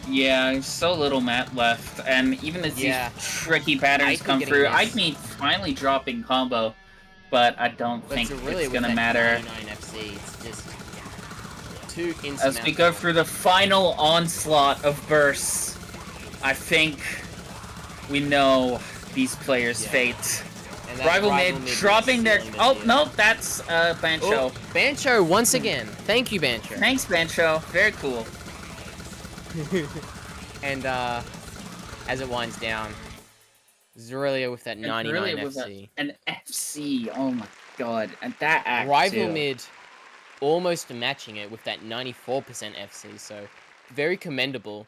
C: Yeah, there's so little map left, and even as
B: Yeah.
C: these tricky patterns
B: Aikme
C: come
B: getting
C: through,
B: missed.
C: Aikme finally dropping combo, but I don't
B: But
C: think
B: Zurilia
C: it's
B: with
C: gonna
B: that
C: matter.
B: 99 FC, it's just too insurmountable.
C: As we go through the final onslaught of bursts, I think we know these players'
B: Yeah.
C: fate.
B: And that
C: Rival Mid dropping their...
B: sealing the
C: Oh,
B: deal.
C: no, that's Bancho.
B: Oh, Bancho once again. Thank you, Bancho.
C: Thanks, Bancho. Very cool.
B: And as it winds down, Zurilia with that 99
C: Really with
B: FC.
C: An FC, oh my god. And that act
B: Rival
C: too.
B: Mid almost matching it with that 94% FC, so very commendable.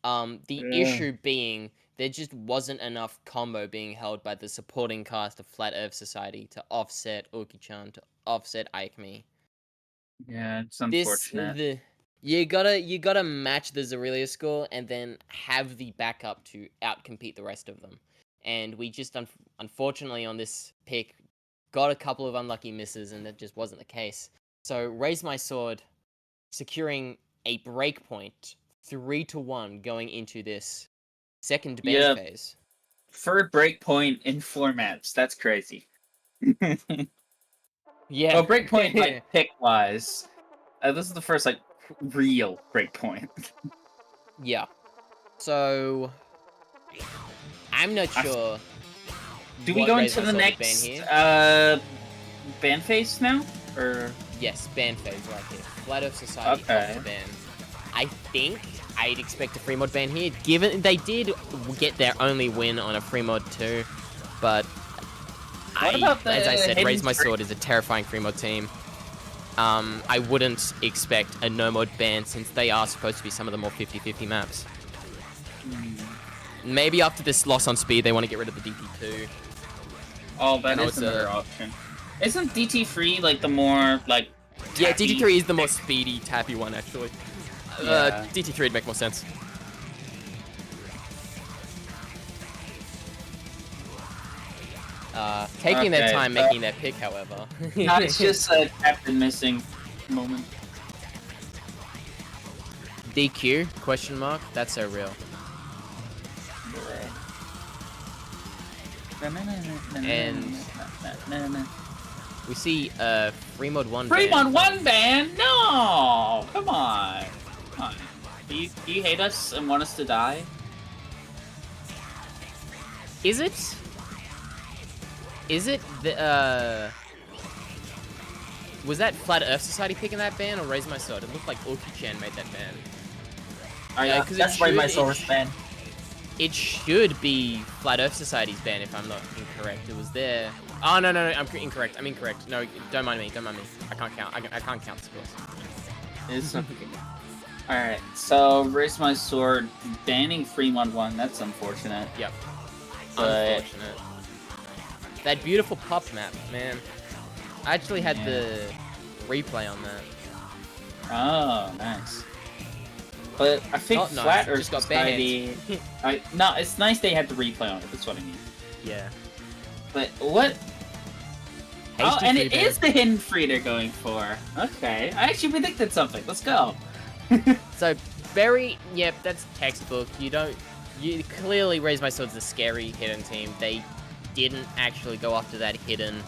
B: The
C: Yeah.
B: issue being there just wasn't enough combo being held by the supporting cast of Flat Earth Society to offset Uki-chan, to offset Aikme.
C: Yeah, it's
B: This
C: unfortunate.
B: you gotta match the Zurilia score and then have the backup to outcompete the rest of them. And we just unfortunately on this pick got a couple of unlucky misses, and that just wasn't the case. So Raise My Sword securing a breakpoint 3-1 going into this second ban
C: Yeah.
B: phase.
C: Third breakpoint in 4 maps. That's crazy.
B: Yeah.
C: Oh, breakpoint like pick wise. This is the first like real breakpoint.
B: Yeah. So I'm not
C: I-
B: sure.
C: Do we
B: what
C: go
B: Raise
C: into
B: My
C: the
B: Sword
C: next
B: ban here.
C: ban phase now? Or
B: Yes, ban phase right here. Flat Earth Society
C: Okay.
B: top to ban. I think I'd expect a free mod ban here, given they did get their only win on a free mod too. But
C: about the
B: as I said,
C: hidden
B: Raise My
C: trick?
B: Sword is a terrifying free mod team. I wouldn't expect a no mod ban since they are supposed to be some of the more 50-50 maps. Maybe after this loss on speed, they want to get rid of the DP2.
C: oh, that
B: know
C: is
B: it's
C: another
B: a-
C: option. Isn't DT3 like the more like
B: Yeah,
C: tappy-
B: DT3 is the more speedy, tappy one actually.
C: Yeah.
B: DT3 would make more sense. Taking their
C: Okay,
B: time making their pick, however.
C: No, it's just a captain missing moment.
B: DQ? Question mark? That's so real. And- We see Fremod 1 ban.
C: Fremont one ban? No! Come on. Come on. Do you hate us and want us to die?
B: Is it? Is it the was that Flat Earth Society picking that ban or Raise My Sword? It looked like Uki-chan made that ban.
D: Yeah,
B: 'cause it
D: that's why my
B: should-
D: source ban.
B: It should be Flat Earth Society's ban if I'm not incorrect. It was there. Oh no, I'm incorrect. I'm incorrect. No, don't mind me. Don't mind me. I can't count. I can't count scores.
C: It's okay. Alright, so Raise My Sword banning Fremont 1, that's unfortunate.
B: Yep.
C: But-
B: Unfortunate. That beautiful pup map, man. I actually had
C: Yeah.
B: the replay on that.
C: Oh, nice. But I think
B: Not nice,
C: Flat Earth
B: just got
C: Society... No, it's nice they had the replay on it, that's what I mean.
B: Yeah.
C: But what? Oh,
B: HD
C: and it
B: ban.
C: is the hidden free they're going for. Okay, I actually predicted something. Let's go.
B: So yep, that's textbook. You clearly Raise My Sword's a scary hidden team. They didn't actually go after that hidden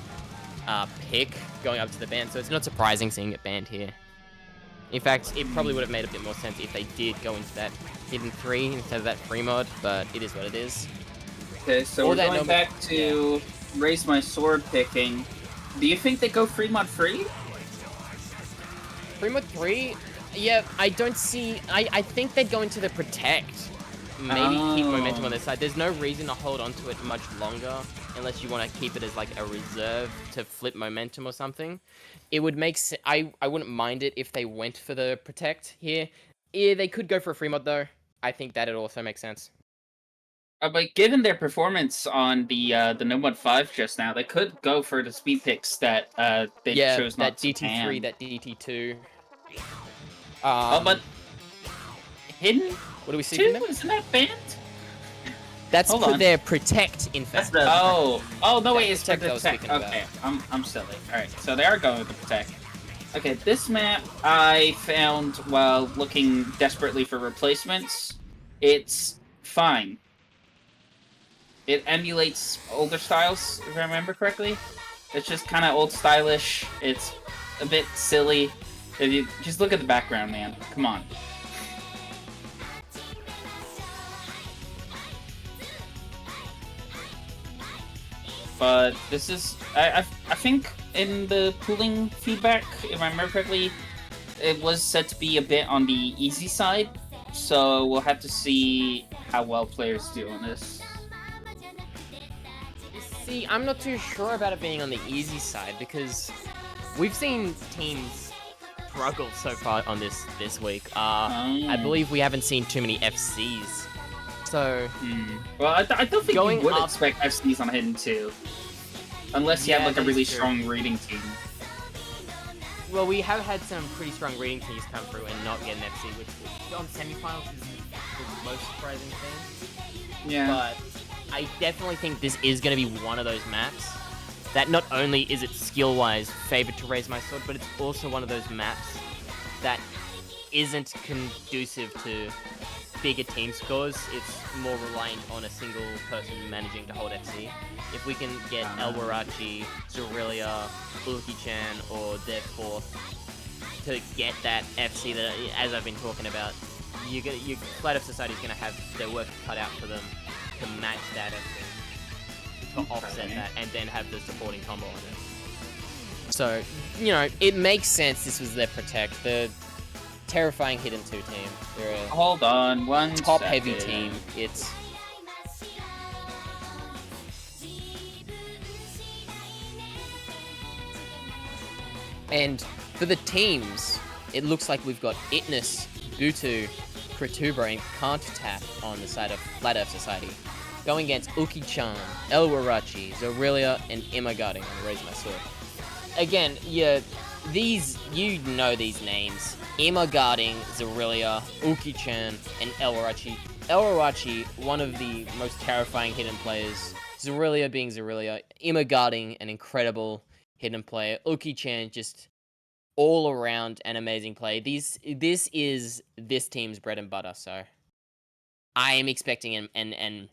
B: pick going up to the ban, so it's not surprising seeing it banned here. In fact, it probably would have made a bit more sense if they did go into that hidden 3 instead of that free mod, but it is what it is.
C: Okay, so
B: Or
C: we're
B: that
C: going
B: no-
C: back to Raise My Sword picking. Do you think they go free mod free?
B: Free mod 3? Yeah, I don't see... I think they'd go into the Protect. Maybe keep momentum on their side. There's no reason to hold on to it much longer unless you want to keep it as like a reserve to flip momentum or something. It would make sense. I wouldn't mind it if they went for the Protect here. Yeah, they could go for a free mod though. I think that'd also make sense.
C: But given their performance on the Nomad 5 just now, they could go for the speed picks that they
B: Yeah,
C: chose
B: that
C: not to
B: DT3,
C: ban.
B: that DT2.
C: Oh, but Hidden
B: What do we see
C: 2?
B: from them?
C: Isn't that banned?
B: That's
C: Hold
B: for
C: on.
B: their Protect, in
D: That's
B: fact.
D: the
C: Oh no, wait, it's
B: Protect
C: the
B: I was
C: Protect.
B: speaking about.
C: Okay, I'm silly. Alright, so they are going with the Protect. Okay, this map I found while looking desperately for replacements. It's fine. It emulates older styles, if I remember correctly. It's just kind of old stylish. It's a bit silly. If you just look at the background, man. Come on. But this is, I think in the pooling feedback, if I remember correctly, it was said to be a bit on the easy side. So we'll have to see how well players do on this.
B: See, I'm not too sure about it being on the easy side because we've seen teams struggle so far on this week. I believe we haven't seen too many FCs. So,
C: Well, I don't think
B: Going
C: you would
B: up-
C: expect FCs on Hidden 2. Unless you have
B: Yeah,
C: like a
B: that
C: really
B: is true.
C: strong reading team.
B: well, we have had some pretty strong reading teams come through and not get an FC, which on semifinals is the most surprising thing.
C: Yeah.
B: But I definitely think this is going to be one of those maps that not only is it skill-wise favored to Raise My Sword, but it's also one of those maps that isn't conducive to bigger team scores. It's more reliant on a single person managing to hold FC. If we can get El Warachi, Zorelia, Uki-chan, or their fourth to get that FC that, as I've been talking about, your Flat Earth Society is going to have their work cut out for them to match that FC, to offset that, and then have the supporting combo on it. So, it makes sense this was their Protect. The terrifying Hidden 2 team. They're a
C: Hold on, one
B: top-heavy
C: second.
B: team. It's... And for the teams, it looks like we've got Itness, Butu, Kratubra, and Can't Tap on the side of Flat Earth Society, going against Uki-chan, El Warachi, Zorelia, and Imagati on Raise My Sword. Again, these names. Imagati, Zorelia, Uki-chan, and El Warachi. El Warachi, one of the most terrifying hidden players. Zorelia being Zorelia. Imagati, an incredible hidden player. Uki-chan, just all around an amazing play. This is this team's bread and butter, so I am expecting a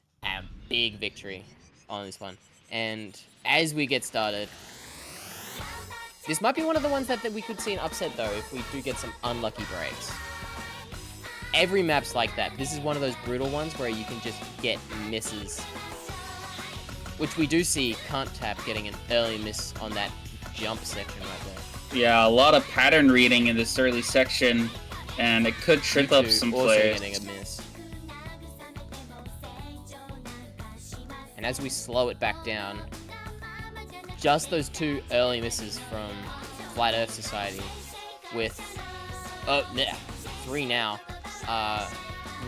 B: big victory on this one. And as we get started, this might be one of the ones that we could see an upset though if we do get some unlucky breaks. Every map's like that. This is one of those brutal ones where you can just get misses. Which we do see Can't Tap getting an early miss on that jump section right there.
C: Yeah, a lot of pattern reading in this early section, and it could trip up
B: Butu
C: some
B: also
C: players.
B: getting a miss. And as we slow it back down, just those two early misses from Flat Earth Society with 3 now.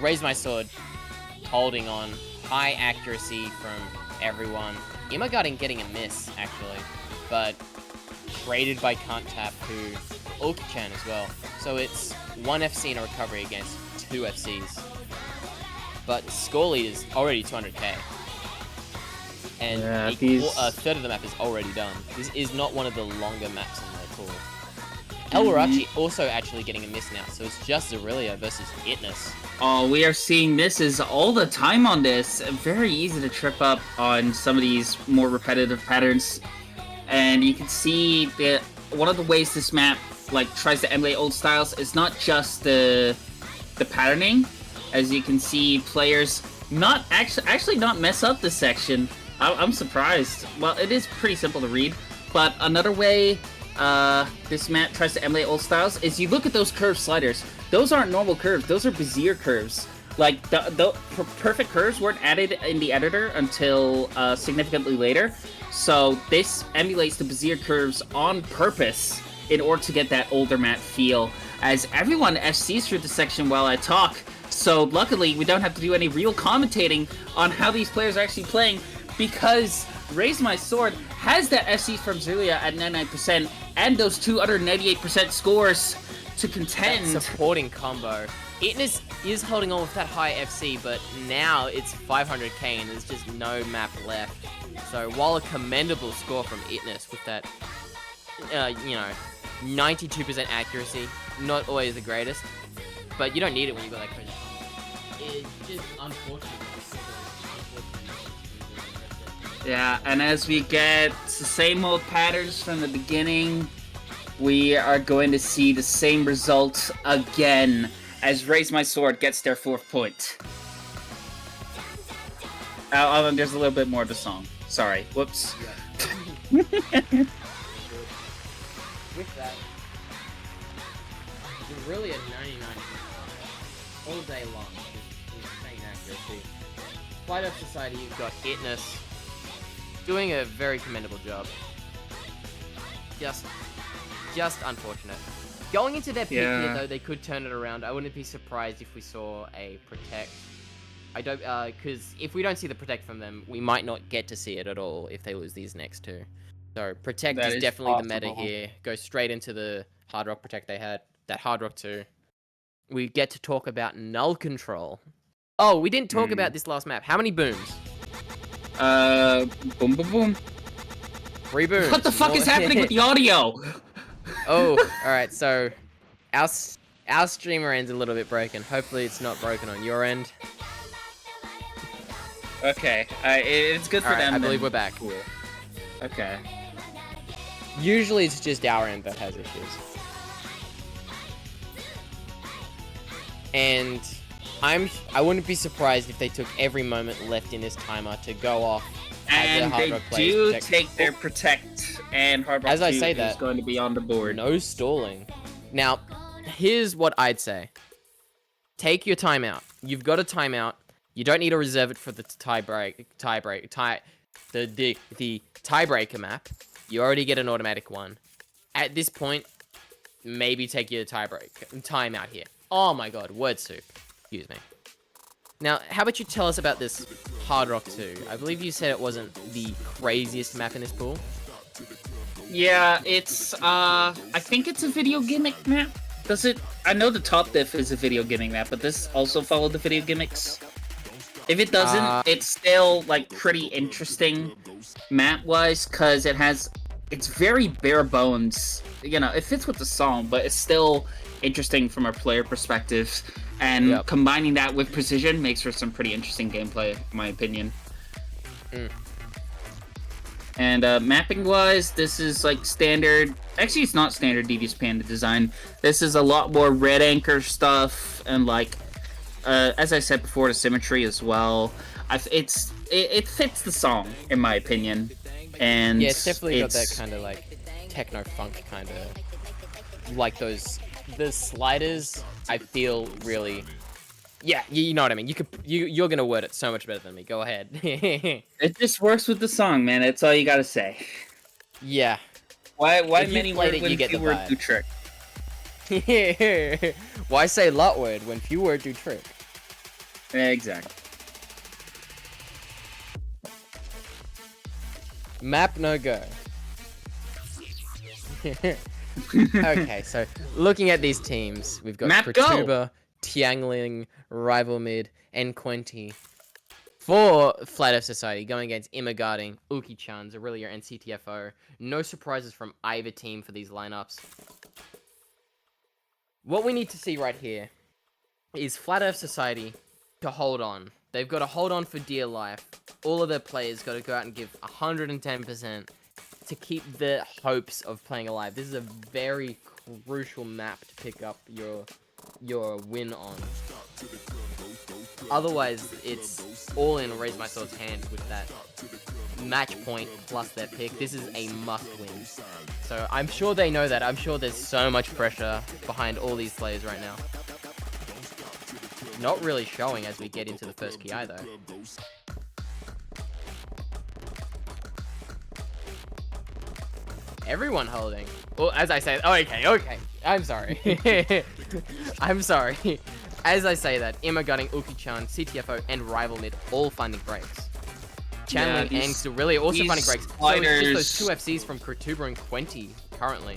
B: Raise My Sword, holding on. High accuracy from everyone. Imagarding getting a miss, actually. But traded by Can't Tap to Ulki-chan as well. So it's 1 FC in a recovery against 2 FCs. But Scorely is already 200k. And
C: Yeah,
B: a third of the map is already done. This is not one of the longer maps in the pool. El Warachi also actually getting a miss now, so it's just Aurelia versus Itness.
C: Oh, we are seeing misses all the time on this. Very easy to trip up on some of these more repetitive patterns. And you can see that one of the ways this map like tries to emulate old styles is not just the patterning. As you can see, players not actually not mess up this section. I'm surprised. Well, it is pretty simple to read, but another way this map tries to emulate old styles is you look at those curved sliders. Those aren't normal curves. Those are Bezier curves. Like, the perfect curves weren't added in the editor until significantly later. So this emulates the Bezier curves on purpose in order to get that older map feel. As everyone FCs through the section while I talk, so luckily we don't have to do any real commentating on how these players are actually playing, because Raise My Sword has that FC from Zulia at 99% and those two other 98% scores to contend.
B: That supporting combo. Itness is holding on with that high FC, but now it's 500k and there's just no map left. So while a commendable score from Itness with that, 92% accuracy, not always the greatest, but you don't need it when you got that crazy combo. It's just unfortunate.
C: Yeah, and as we get the same old patterns from the beginning, we are going to see the same result again as Raise My Sword gets their 4th point. There's a little bit more of the song. Sorry. Whoops.
B: With that, it's really a 99% all day long. Just insane accuracy. Fight Up Society, you've got Itness doing a very commendable job. Just unfortunate. Going into their peak here, though, they could turn it around. I wouldn't be surprised if we saw a Protect. I don't, because if we don't see the Protect from them, we might not get to see it at all if they lose these next two. So Protect
C: That
B: is
C: is
B: definitely the meta
C: possible.
B: here. Go straight into the Hard Rock Protect they had. That Hard Rock 2. We get to talk about Null Control. Oh, we didn't talk about this last map. How many booms?
C: Boom, boom, boom.
B: 3 booms.
C: What the fuck is happening with the audio?
B: Oh, alright, so our streamer end's a little bit broken. Hopefully it's not broken on your end.
C: Okay, it's good for
B: Alright,
C: them.
B: I believe
C: then.
B: we're back.
C: Cool. Okay.
B: Usually it's just our end that has issues. And I wouldn't be surprised if they took every moment left in this timer to go off.
C: And
B: Hard
C: they
B: Rock players
C: do
B: protect-
C: take their Protect, and Hard Rock
B: As I
C: 2
B: say
C: is
B: that,
C: going to be on the board.
B: No stalling. Now, here's what I'd say. Take your timeout. You've got a timeout. You don't need to reserve it for the the tiebreaker map. You already get an automatic one. At this point, maybe take your timeout here. Oh my god, word soup. Excuse me. Now, how about you tell us about this Hard Rock 2? I believe you said it wasn't the craziest map in this pool.
C: Yeah, it's, I think it's a video gimmick map. Does it? I know the top diff is a video gimmick map, but this also followed the video gimmicks? If it doesn't, it's still, like, pretty interesting map-wise, because it's very bare bones. You know, it fits with the song, but it's still interesting from a player perspective. And combining that with precision makes for some pretty interesting gameplay, in my opinion. And mapping-wise, this is like standard. Actually, it's not standard Devious Panda design. This is a lot more red anchor stuff, and like, as I said before, the symmetry as well. It fits the song, in my opinion. And
B: yeah, it's definitely got that kind of like techno funk kind of like the sliders. I feel really, yeah, you know what I mean. You're gonna word it so much better than me. Go ahead.
C: It just works with the song, man. That's all you gotta say.
B: Yeah.
C: Why
B: If you
C: many
B: played
C: words
B: it, you
C: when
B: get the
C: few words
B: vibe.
C: do trick?
B: Why say lot word when few word do trick?
C: Exactly.
B: Map no go. Okay, so looking at these teams, we've got
C: Map go!
B: Kratuba, Tiangling, Rival Mid, and Quenti. For Flat Earth Society, going against Imagarding, Uki-chan, Aurelia, and CTFO. No surprises from either team for these lineups. What we need to see right here is Flat Earth Society to hold on. They've got to hold on for dear life. All of their players got to go out and give 110% to keep the hopes of playing alive. This is a very crucial map to pick up your win on. Otherwise, it's all in Raise My Sword's hand with that match point plus their pick. This is a must win. So I'm sure they know that. I'm sure there's so much pressure behind all these players right now. Not really showing as we get into the first Ki though. Everyone holding. Well, as I say, oh, okay. I'm sorry. I'm sorry. As I say that, Imagarding, Uki-chan, CTFO, and Rival Mid all finding breaks. Channeling and Zorelia also finding breaks. So it's just those 2 FCs from Kratuba and Quenti currently.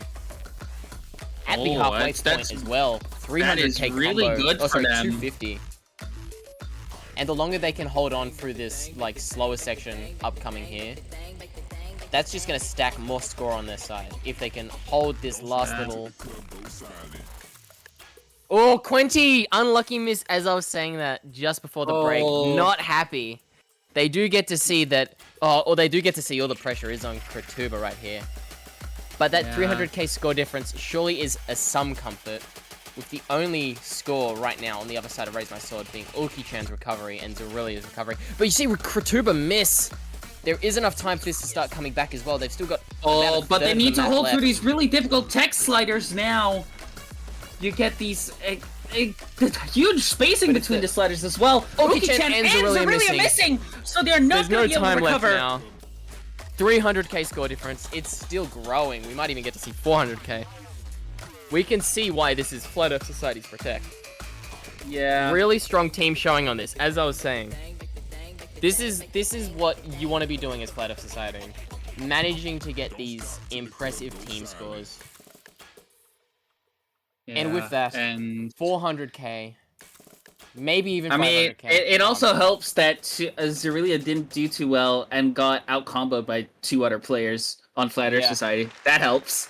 B: At the halfway point as well. 300k
C: really
B: combo.
C: good for them.
B: 250. And the longer they can hold on through this like slower section upcoming here, that's just going to stack more score on their side. If they can hold this last little... Oh, Quenti! Unlucky miss as I was saying that just before the break. Not happy. They do get to see that... or they do get to see all the pressure is on Kratuba right here. But that 300k score difference surely is some comfort. With the only score right now on the other side of Raise My Sword being Uki-chan's recovery and Zorelia's recovery. But you see with Kratuba miss... There is enough time for this to start coming back as well. They've still got...
C: but they need to hold through these really difficult tech sliders now. You get these huge spacing between the sliders as well. Uki-chan and Zorelia missing. So they're not going to be able to recover.
B: Now. 300k score difference. It's still growing. We might even get to see 400k. We can see why this is Flat Earth Society's Protect.
C: Yeah.
B: Really strong team showing on this, as I was saying. This is what you want to be doing as Flat Earth Society. Managing to get these impressive team scores.
C: Yeah,
B: and with that, 400k, maybe even 500k.
C: I mean, it also helps that Zorelia didn't do too well and got out-comboed by 2 other players on Flat Earth Society. That helps.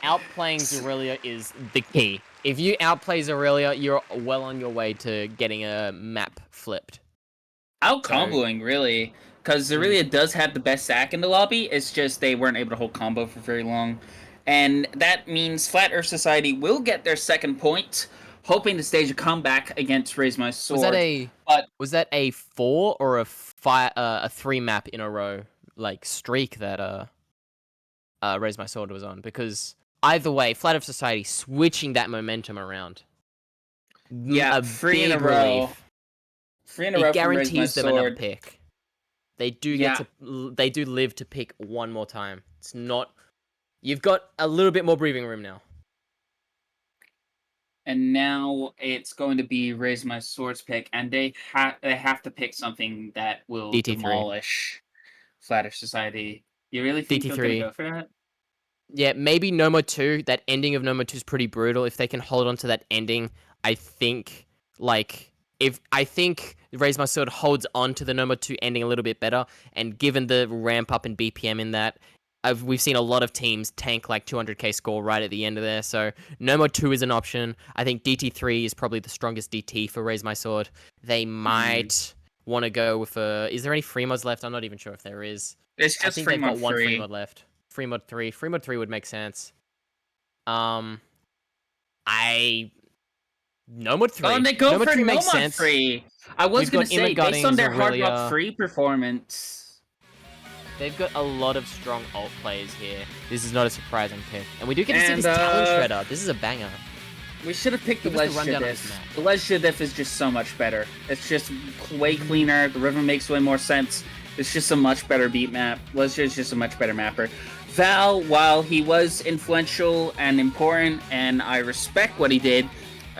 B: Outplaying Zorelia is the key. If you outplay Zorelia, you're well on your way to getting a map flipped.
C: Out-comboing, really. Because Zorelia does have the best sack in the lobby, it's just they weren't able to hold combo for very long. And that means Flat Earth Society will get their second point, hoping to stage a comeback against Raise My Sword.
B: Was that a 4 or a 3 map in a row like streak that Raise My Sword was on? Because either way, Flat Earth Society switching that momentum around.
C: Yeah, 3 in a row. 3 in a row.
B: It guarantees them another pick. They do they do live to pick one more time. It's not. You've got a little bit more breathing room now.
C: And now it's going to be Raise My Sword's pick, and they have to pick something that will
B: DT3.
C: demolish Flat Earth Society. You really think they're going to go for that?
B: Yeah, maybe Nomo 2. That ending of Nomo 2 is pretty brutal. If they can hold on to that ending, I think Raise My Sword holds on to the Nomo 2 ending a little bit better, and given the ramp up in BPM in that, we've seen a lot of teams tank like 200k score right at the end of there, so Nomo 2 is an option. I think DT3 is probably the strongest DT for Raise My Sword. They might want to go with is there any free mods left? I'm not even sure if there is.
C: It's just
B: I think they've got one free mod left. Free mod 3. Free mod 3 would make sense. Nomad 3.
C: They go
B: Nomad
C: for
B: 3 makes
C: Nomad
B: sense.
C: 3. I was going to say, based on their Hard Rock 3 performance...
B: They've got a lot of strong ult plays here. This is not a surprising pick. And we do get to see this Talon Shredder. This is a banger.
C: We should have picked the Legediff. The Legediff is just so much better. It's just way cleaner. The river makes way more sense. It's just a much better beat map. Legediff is just a much better mapper. Val, while he was influential and important, and I respect what he did,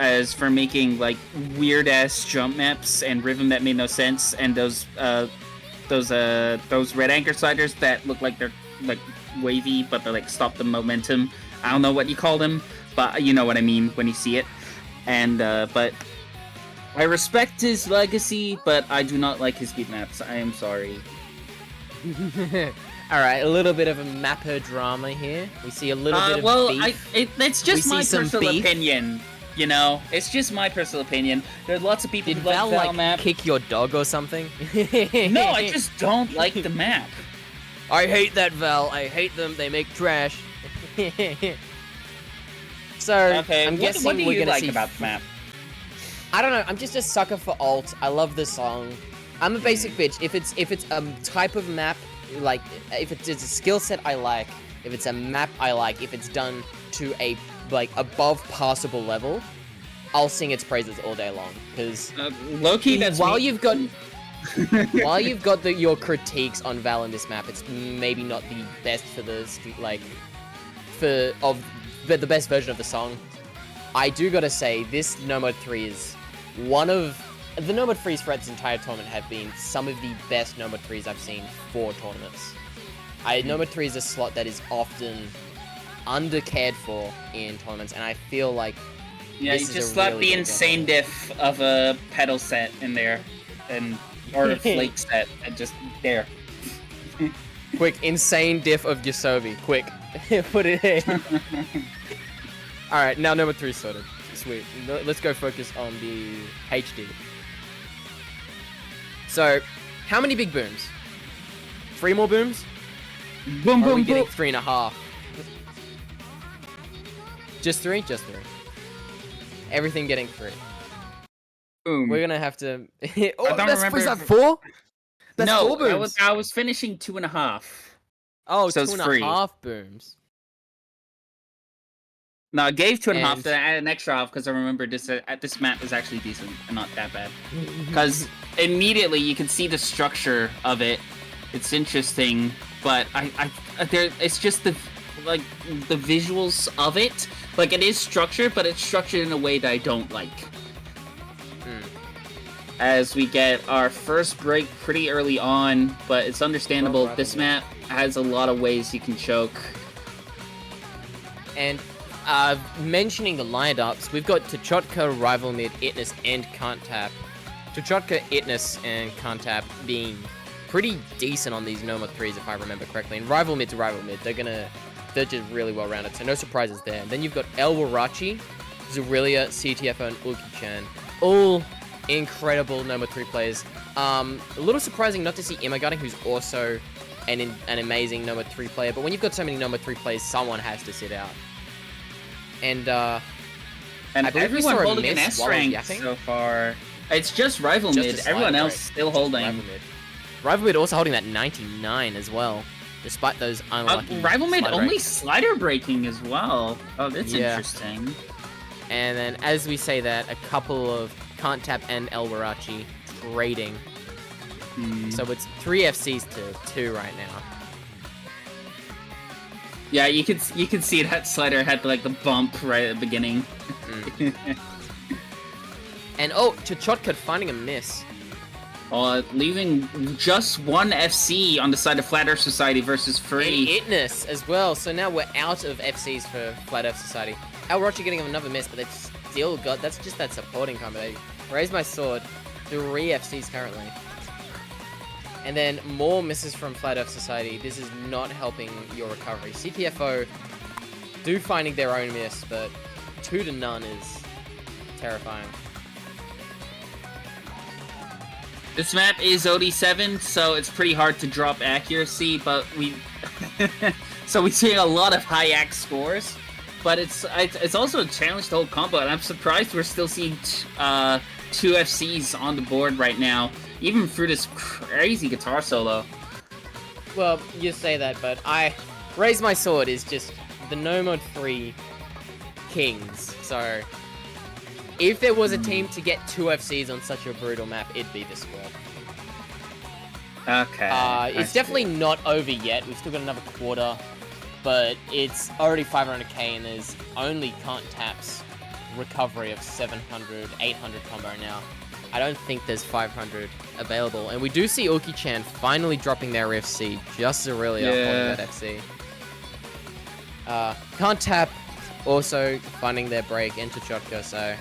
C: as for making like weird ass jump maps and rhythm that made no sense, and those red anchor sliders that look like they're like wavy, but they like stop the momentum. I don't know what you call them, but you know what I mean when you see it. And but I respect his legacy, but I do not like his beat maps. I am sorry.
B: All right, a little bit of a mapper drama here. We see a little bit of
C: well,
B: beef.
C: it's just
B: We
C: my
B: see some
C: personal
B: beef.
C: opinion. You know, it's just my personal opinion. There's lots of people
B: Did
C: who like
B: Val
C: Val
B: like
C: map.
B: kick your dog or something?
C: No, I just don't like the map.
B: I hate that Val. I hate them. They make trash. So
C: Okay,
B: I'm
C: what
B: guessing
C: do
B: we're
C: you
B: gonna
C: like
B: see.
C: about the map?
B: I don't know. I'm just a sucker for alt. I love the song. I'm a basic bitch. If it's a type of map, like if it's a skill set I like, if it's a map I like, if it's done to a like above passable level, I'll sing its praises all day long. Because
C: Low-key, that's
B: while
C: me.
B: you've got your critiques on Val in this map, it's maybe not the best for the the best version of the song. I do gotta say, this No Mode 3 is one of the No Mode 3s for its entire tournament have been some of the best No Mode 3s I've seen for tournaments. No Mode 3 is a slot that is often undercared for in tournaments, and I feel like
C: Yeah,
B: this
C: you
B: is
C: just
B: a
C: slap
B: really
C: the
B: good
C: insane
B: example.
C: diff of a pedal set in there, or a flake set, and just there.
B: Quick, insane diff of Yosobi. Quick, put it in. Alright, now number 3 sorted. Sweet. Let's go focus on the HD. So, how many big booms? 3 more booms?
C: Boom,
B: Or are we
C: boom,
B: getting
C: boom.
B: 3.5? Just 3? Just 3. Everything getting 3.
C: Boom.
B: We're gonna have to... oh,
C: don't
B: that's
C: remember
B: is that
C: if-
B: 4? That's
C: no,
B: 4 booms.
C: I was finishing 2.5.
B: Oh,
C: so it's
B: 2.5 booms.
C: No, I gave 2.5
B: And-
C: to add an extra half because I remember this map is actually decent and not that bad. Because immediately you can see the structure of it. It's interesting, but it's just the visuals of it. Like, it is structured, but it's structured in a way that I don't like. As we get our first break pretty early on, but it's understandable.
B: right
C: This
B: on.
C: map has a lot of ways you can choke.
B: And mentioning the lineups, we've got Tachotka, Rival Mid, Itness, and Can't Tap. Tachotka, Itness, and Can't Tap being pretty decent on these Noma 3s, if I remember correctly. And Rival Mid to Rival Mid, they're just really well rounded, so no surprises there. Then you've got El Warachi, Zurilia, CTFO, and Uki-chan. All incredible Noma 3 players. A little surprising not to see Imagari, who's also an amazing Noma 3 player, but when you've got so many Noma 3 players, someone has to sit out. And I believe we
C: everyone
B: saw a
C: holding an
B: miss
C: S
B: while I was
C: rank
B: yapping.
C: so far. It's just Rival
B: Just
C: Mid.
B: a
C: Everyone
B: slide
C: else
B: break.
C: still holding.
B: Rival Mid. Rival Mid also holding that 99 as well, despite those unlucky
C: Rival Mid
B: slide
C: only
B: breaks.
C: slider breaking as well. Oh, that's
B: Yeah.
C: interesting.
B: And then, as we say that, a couple of Can't Tap and El Warachi trading. So it's 3 FCs to 2 right now.
C: Yeah, you can see that slider had like the bump right at the beginning.
B: And oh, Tachotka finding a miss.
C: Leaving just one FC on the side of Flat Earth Society versus
B: And
C: Free.
B: Itness as well. So now we're out of FCs for Flat Earth Society. El Warachi getting another miss, but they've still got... That's just that supporting combo. They raise my sword. 3 FCs currently. And then more misses from Flat Earth Society. This is not helping your recovery. CTFO do finding their own miss, but 2 to none is terrifying.
C: This map is OD7, so it's pretty hard to drop accuracy, but so we're seeing a lot of high axe scores. But it's also a challenge to hold combo, and I'm surprised we're still seeing 2 FCs on the board right now, even through this crazy guitar solo.
B: Well, you say that, but Raise My Sword is just the No Mode 3 kings. So, if there was a team to get 2 FCs on such a brutal map, it'd be the squad.
C: Okay.
B: It's definitely not over yet. We've still got another quarter, but it's already 500k, and there's only Can't Taps recovery of 700, 800 combo now. I don't think there's 500 available. And we do see Uki-chan finally dropping their FC, just Aurelia holding that FC. Can't tap, also finding their break into Chotka, so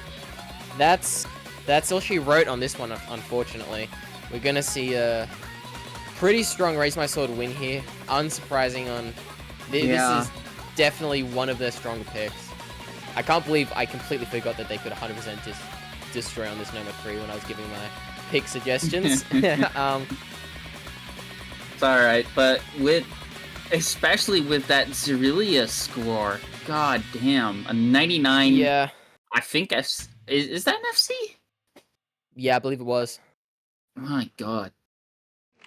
B: that's all she wrote on this one, unfortunately. We're gonna see a pretty strong Raise My Sword win here. Unsurprising on... This is definitely one of their stronger picks. I can't believe I completely forgot that they could 100% just destroy on this number 3 when I was giving my pick suggestions.
C: It's alright, but especially with that Zerelia score, god damn, a 99.
B: Yeah.
C: I think is that an FC?
B: Yeah, I believe it was.
C: My god.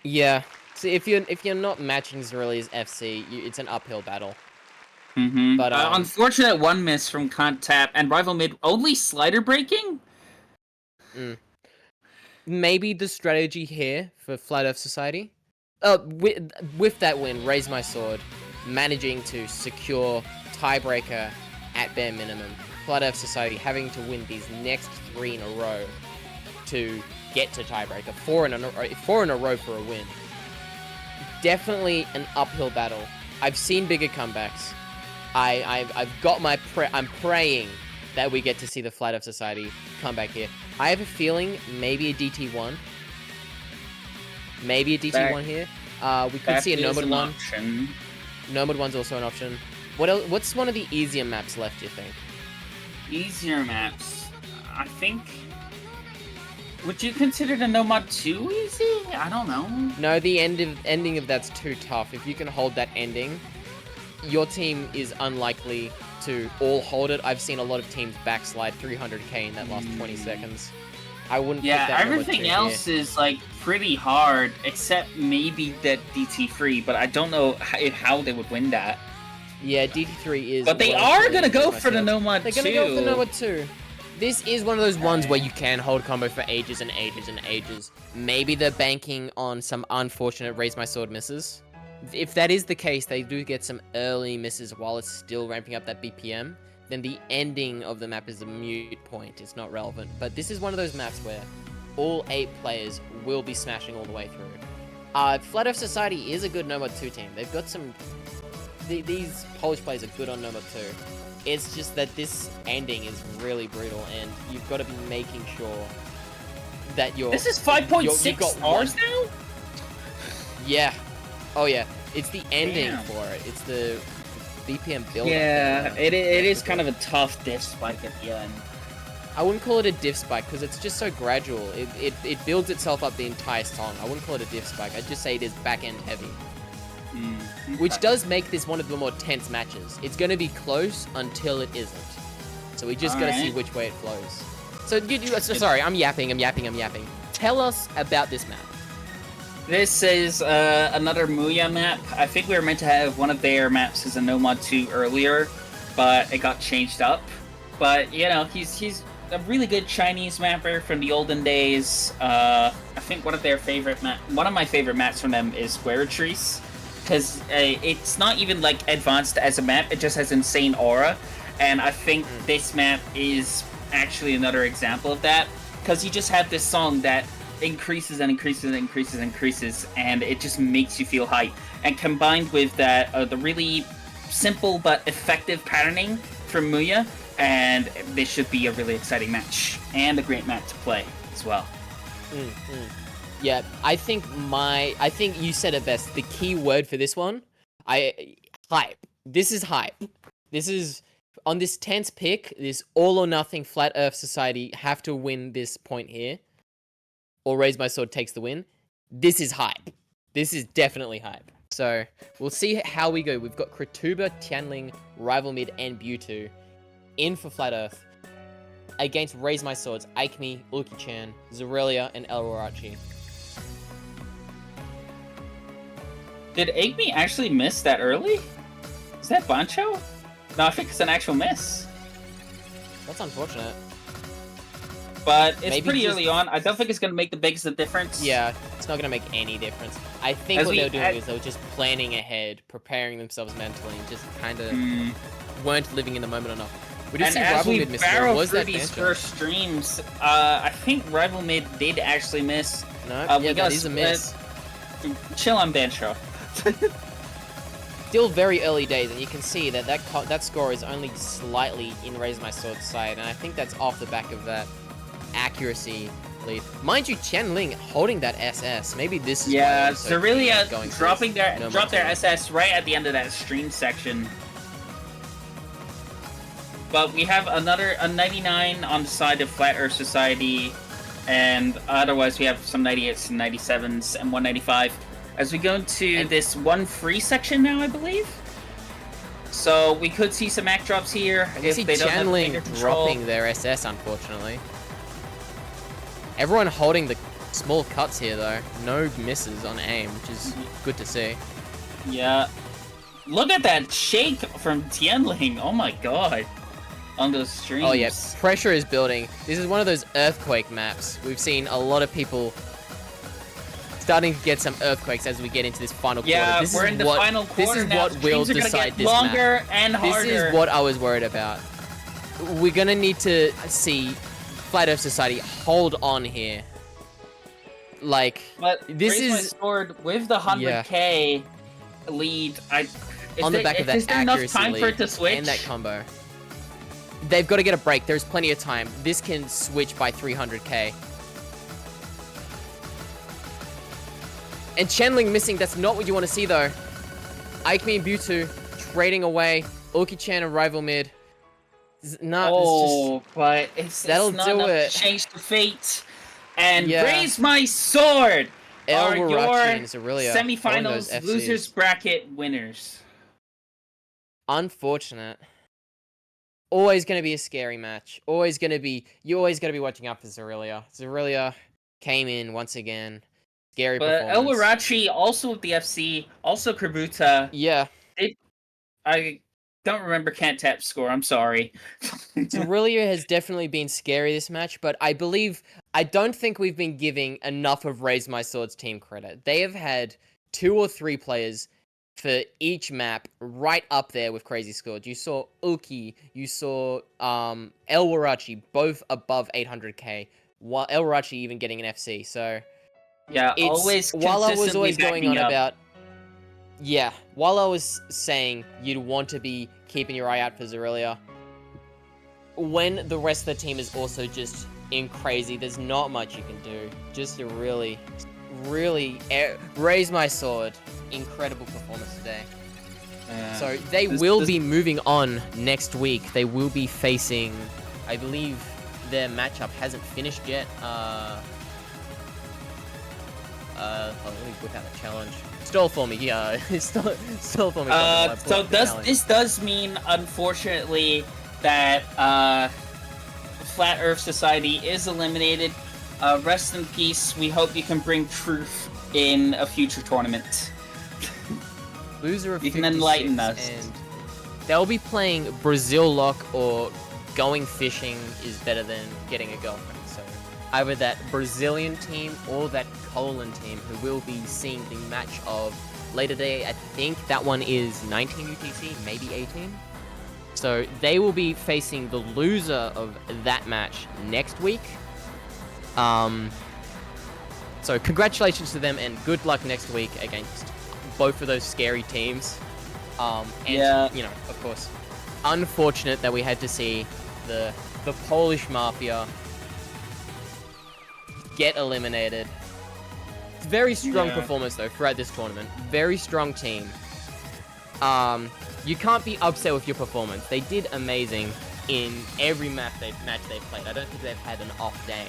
B: Yeah. So if you're not matching Zerelia's FC, it's an uphill battle.
C: Mm-hmm.
B: But
C: unfortunate one miss from Can't Tap and rival mid only slider breaking.
B: Maybe the strategy here for Flat Earth Society, with that win, Raise My Sword, managing to secure tiebreaker at bare minimum. Flat Earth Society having to win these next 3 in a row to get to tiebreaker, 4 in a row for a win. Definitely an uphill battle. I've seen bigger comebacks. I've got I'm praying that we get to see the Flat Earth Society come back here. I have a feeling maybe a DT1. Maybe a DT1 here. We could see a Nomad 1.
C: Option.
B: Nomad 1's also an option. What else? What's one of the easier maps left, you think?
C: Easier maps. I think... Would you consider the Nomad 2 easy? I don't know.
B: No, the ending of that's too tough. If you can hold that ending, your team is unlikely to all hold it. I've seen a lot of teams backslide 300k in that last 20 seconds. I wouldn't.
C: Yeah,
B: pick that
C: everything else is like pretty hard, except maybe that DT3. But I don't know how they would win that.
B: Yeah, DT3 is.
C: But they are gonna go for the Nomad 2.
B: They're gonna go for the Nomad 2. This is one of those ones where you can hold combo for ages and ages and ages. Maybe they're banking on some unfortunate Raise My Sword misses. If that is the case, they do get some early misses while it's still ramping up that BPM, then the ending of the map is a moot point. It's not relevant. But this is one of those maps where all 8 players will be smashing all the way through. Flat Earth Society is a good Nomad 2 team. They've got some... These Polish players are good on Nomad 2. It's just that this ending is really brutal, and you've got to be making sure that you're...
C: This is 5.6 stars now?
B: Yeah. Oh, yeah. It's the ending
C: Damn.
B: for it. It's the BPM build.
C: Yeah, it is kind of a tough diff spike at the end.
B: I wouldn't call it a diff spike, because it's just so gradual. It builds itself up the entire song. I wouldn't call it a diff spike. I'd just say it is back-end heavy. Which does make this one of the more tense matches. It's going to be close until it isn't. So we just got to see which way it flows. So, sorry, I'm yapping. Tell us about this map.
C: This is another Muya map. I think we were meant to have one of their maps as a Nomad 2 earlier, but it got changed up. But, you know, he's a really good Chinese mapper from the olden days. I think one of my favorite maps from them is Squaretrice. Because it's not even like advanced as a map, it just has insane aura, and I think this map is actually another example of that, because you just have this song that increases and increases and increases and increases, and it just makes you feel hype. And combined with that, the really simple but effective patterning from Muya, and this should be a really exciting match, and a great map to play as well.
B: Yeah, I think you said it best. The key word for this one, hype. This is hype. This is, on this tense pick, this all or nothing Flat Earth Society have to win this point here, or Raise My Sword takes the win. This is hype. This is definitely hype. So, we'll see how we go. We've got Krituba, Tianling, Rival Mid, and Mewtwo in for Flat Earth against Raise My Swords, Aikmi, Uki-chan, Zerelia, and Elrorachi.
C: Did Aikmi actually miss that early? Is that Bancho? No, I think it's an actual miss.
B: That's unfortunate.
C: But it's
B: Maybe
C: pretty
B: just-
C: early on. I don't think it's going to make the biggest of difference.
B: Yeah, it's not going to make any difference. I think
C: As
B: what
C: we
B: they were doing
C: add-
B: is they were just planning ahead, preparing themselves mentally, and just kind of weren't living in the moment enough. We did
C: And
B: see
C: as
B: Rival
C: we
B: Mid miss.
C: barrel
B: Was
C: through
B: that
C: these
B: Bancho?
C: first streams, I think Rival Mid did actually miss.
B: No,
C: we
B: yeah,
C: got
B: that is a miss.
C: Chill on Bancho.
B: Still very early days, and you can see that that score is only slightly in Raise My Sword's side, and I think that's off the back of that accuracy lead. Mind you, Qianling holding that SS. Maybe this is
C: Yeah,
B: why they're so keen on going
C: Zerelia
B: for
C: dropping
B: this
C: their
B: no
C: drop their
B: momentum.
C: SS right at the end of that stream section. But we have a 99 on the side of Flat Earth Society, and otherwise we have some 98s and 97s and 195. As we go into
B: And-
C: this one free section now, I believe. So we could see some Mac drops here
B: I can
C: if
B: see
C: they don't have
B: Qianling
C: finger control.
B: dropping their SS, unfortunately. Everyone holding the small cuts here, though. No misses on aim, which is good to see.
C: Yeah. Look at that shake from Tianling. Oh my god. On those streams.
B: Oh yeah, pressure is building. This is one of those earthquake maps. We've seen a lot of people starting to get some earthquakes as we get into this final
C: Yeah,
B: quarter. This
C: we're
B: is
C: in the
B: what,
C: final quarter
B: This is
C: now.
B: what will
C: Streams are gonna
B: decide
C: get
B: this
C: longer
B: map.
C: and harder.
B: This is what I was worried about. We're gonna need to see Flat Earth Society hold on here. Like,
C: But
B: this
C: Raise My
B: is-
C: Sword with the 100k lead.
B: on the back of that
C: is there enough
B: accuracy
C: time for it
B: lead
C: to switch?
B: and that combo. They've got to get a break. There's plenty of time. This can switch by 300k. And Qianling missing. That's not what you want to see, though. Aikmi and Butu trading away. Uki-chan and Rival Mid.
C: Oh, but it's
B: That'll
C: not
B: do
C: enough
B: it.
C: to change the fate. And
B: Yeah.
C: Raise My Sword
B: El
C: are
B: Warachi and
C: your
B: Zerelia holding those
C: semifinals
B: FCs.
C: losers bracket winners.
B: Unfortunate. Always going to be a scary match. Always going to be... You always got to be watching out for Zerelia. Zerelia came in once again. Scary
C: But El
B: performance.
C: Warachi also with the FC, also Krabuta.
B: Yeah.
C: I don't remember Cantap's score, I'm sorry.
B: Zerelia has definitely been scary this match, but I don't think we've been giving enough of Raise My Sword's team credit. They have had 2 or 3 players for each map right up there with crazy scores. You saw Uki, you saw El Warachi, both above 800k, while El Warachi even getting an FC. So
C: Yeah,
B: it's
C: always
B: while I was
C: consistently
B: always going on
C: backing up.
B: about while I was saying you'd want to be keeping your eye out for Zerelia, when the rest of the team is also just in crazy, there's not much you can do. Just to really Raise My Sword. Incredible performance today. So they will be moving on next week. They will be facing, I believe their matchup hasn't finished yet. Hold on, let me whip out the challenge. Stole for me, yeah. Stole for me.
C: So this does mean, unfortunately, that Flat Earth Society is eliminated. Rest in peace. We hope you can bring truth in a future tournament.
B: Loser of
C: You can
B: 56,
C: enlighten us.
B: And they'll be playing Brazil Lock or going fishing is better than getting a girlfriend. So either that Brazilian team or that Poland team, who will be seeing the match of later today. I think that one is 19 UTC, maybe 18. So they will be facing the loser of that match next week. So congratulations to them and good luck next week against both of those scary teams. And,
C: Yeah.
B: you know, of course, unfortunate that we had to see the Polish Mafia get eliminated. It's very strong
C: Yeah.
B: performance, though, throughout this tournament. Very strong team. You can't be upset with your performance. They did amazing in every match they've played. I don't think they've had an off day.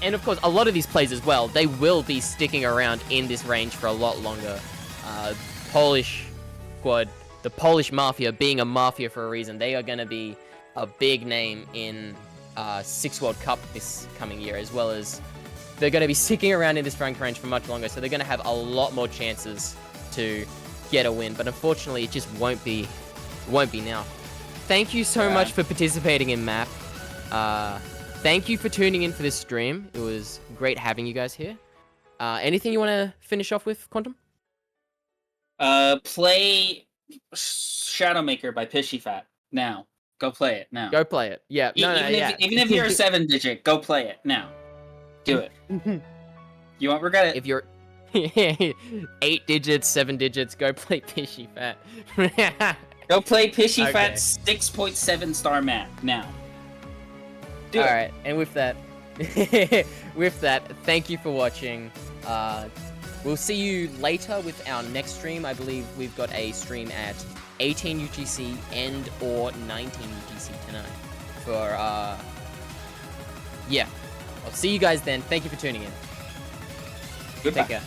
B: And of course, a lot of these plays as well, they will be sticking around in this range for a lot longer. Polish squad, the Polish Mafia being a mafia for a reason, they are going to be a big name in Six World Cup this coming year, as well as they're going to be sticking around in this rank range for much longer, so they're going to have a lot more chances to get a win, but unfortunately it just won't be now. Thank you so much for participating in MAP. Thank you for tuning in for this stream. It was great having you guys here. Anything you want to finish off with, Quantum?
C: Play Shadowmaker by Pishy Fat. Now. Go play it now.
B: Go play it. Yeah. No, no,
C: even,
B: yeah.
C: even if you're a 7-digit, go play it now. Do it. You won't regret it.
B: If you're 8 digits, 7 digits, go play Pishy Fat.
C: Go play Pishy
B: Okay.
C: Fat's 6.7 star map now. Do
B: All
C: it.
B: right, and with that, thank you for watching. We'll see you later with our next stream. I believe we've got a stream at 18 UTC and or 19 UTC tonight. For yeah, I'll see you guys then. Thank you for tuning in.
C: Goodbye.
B: Take care.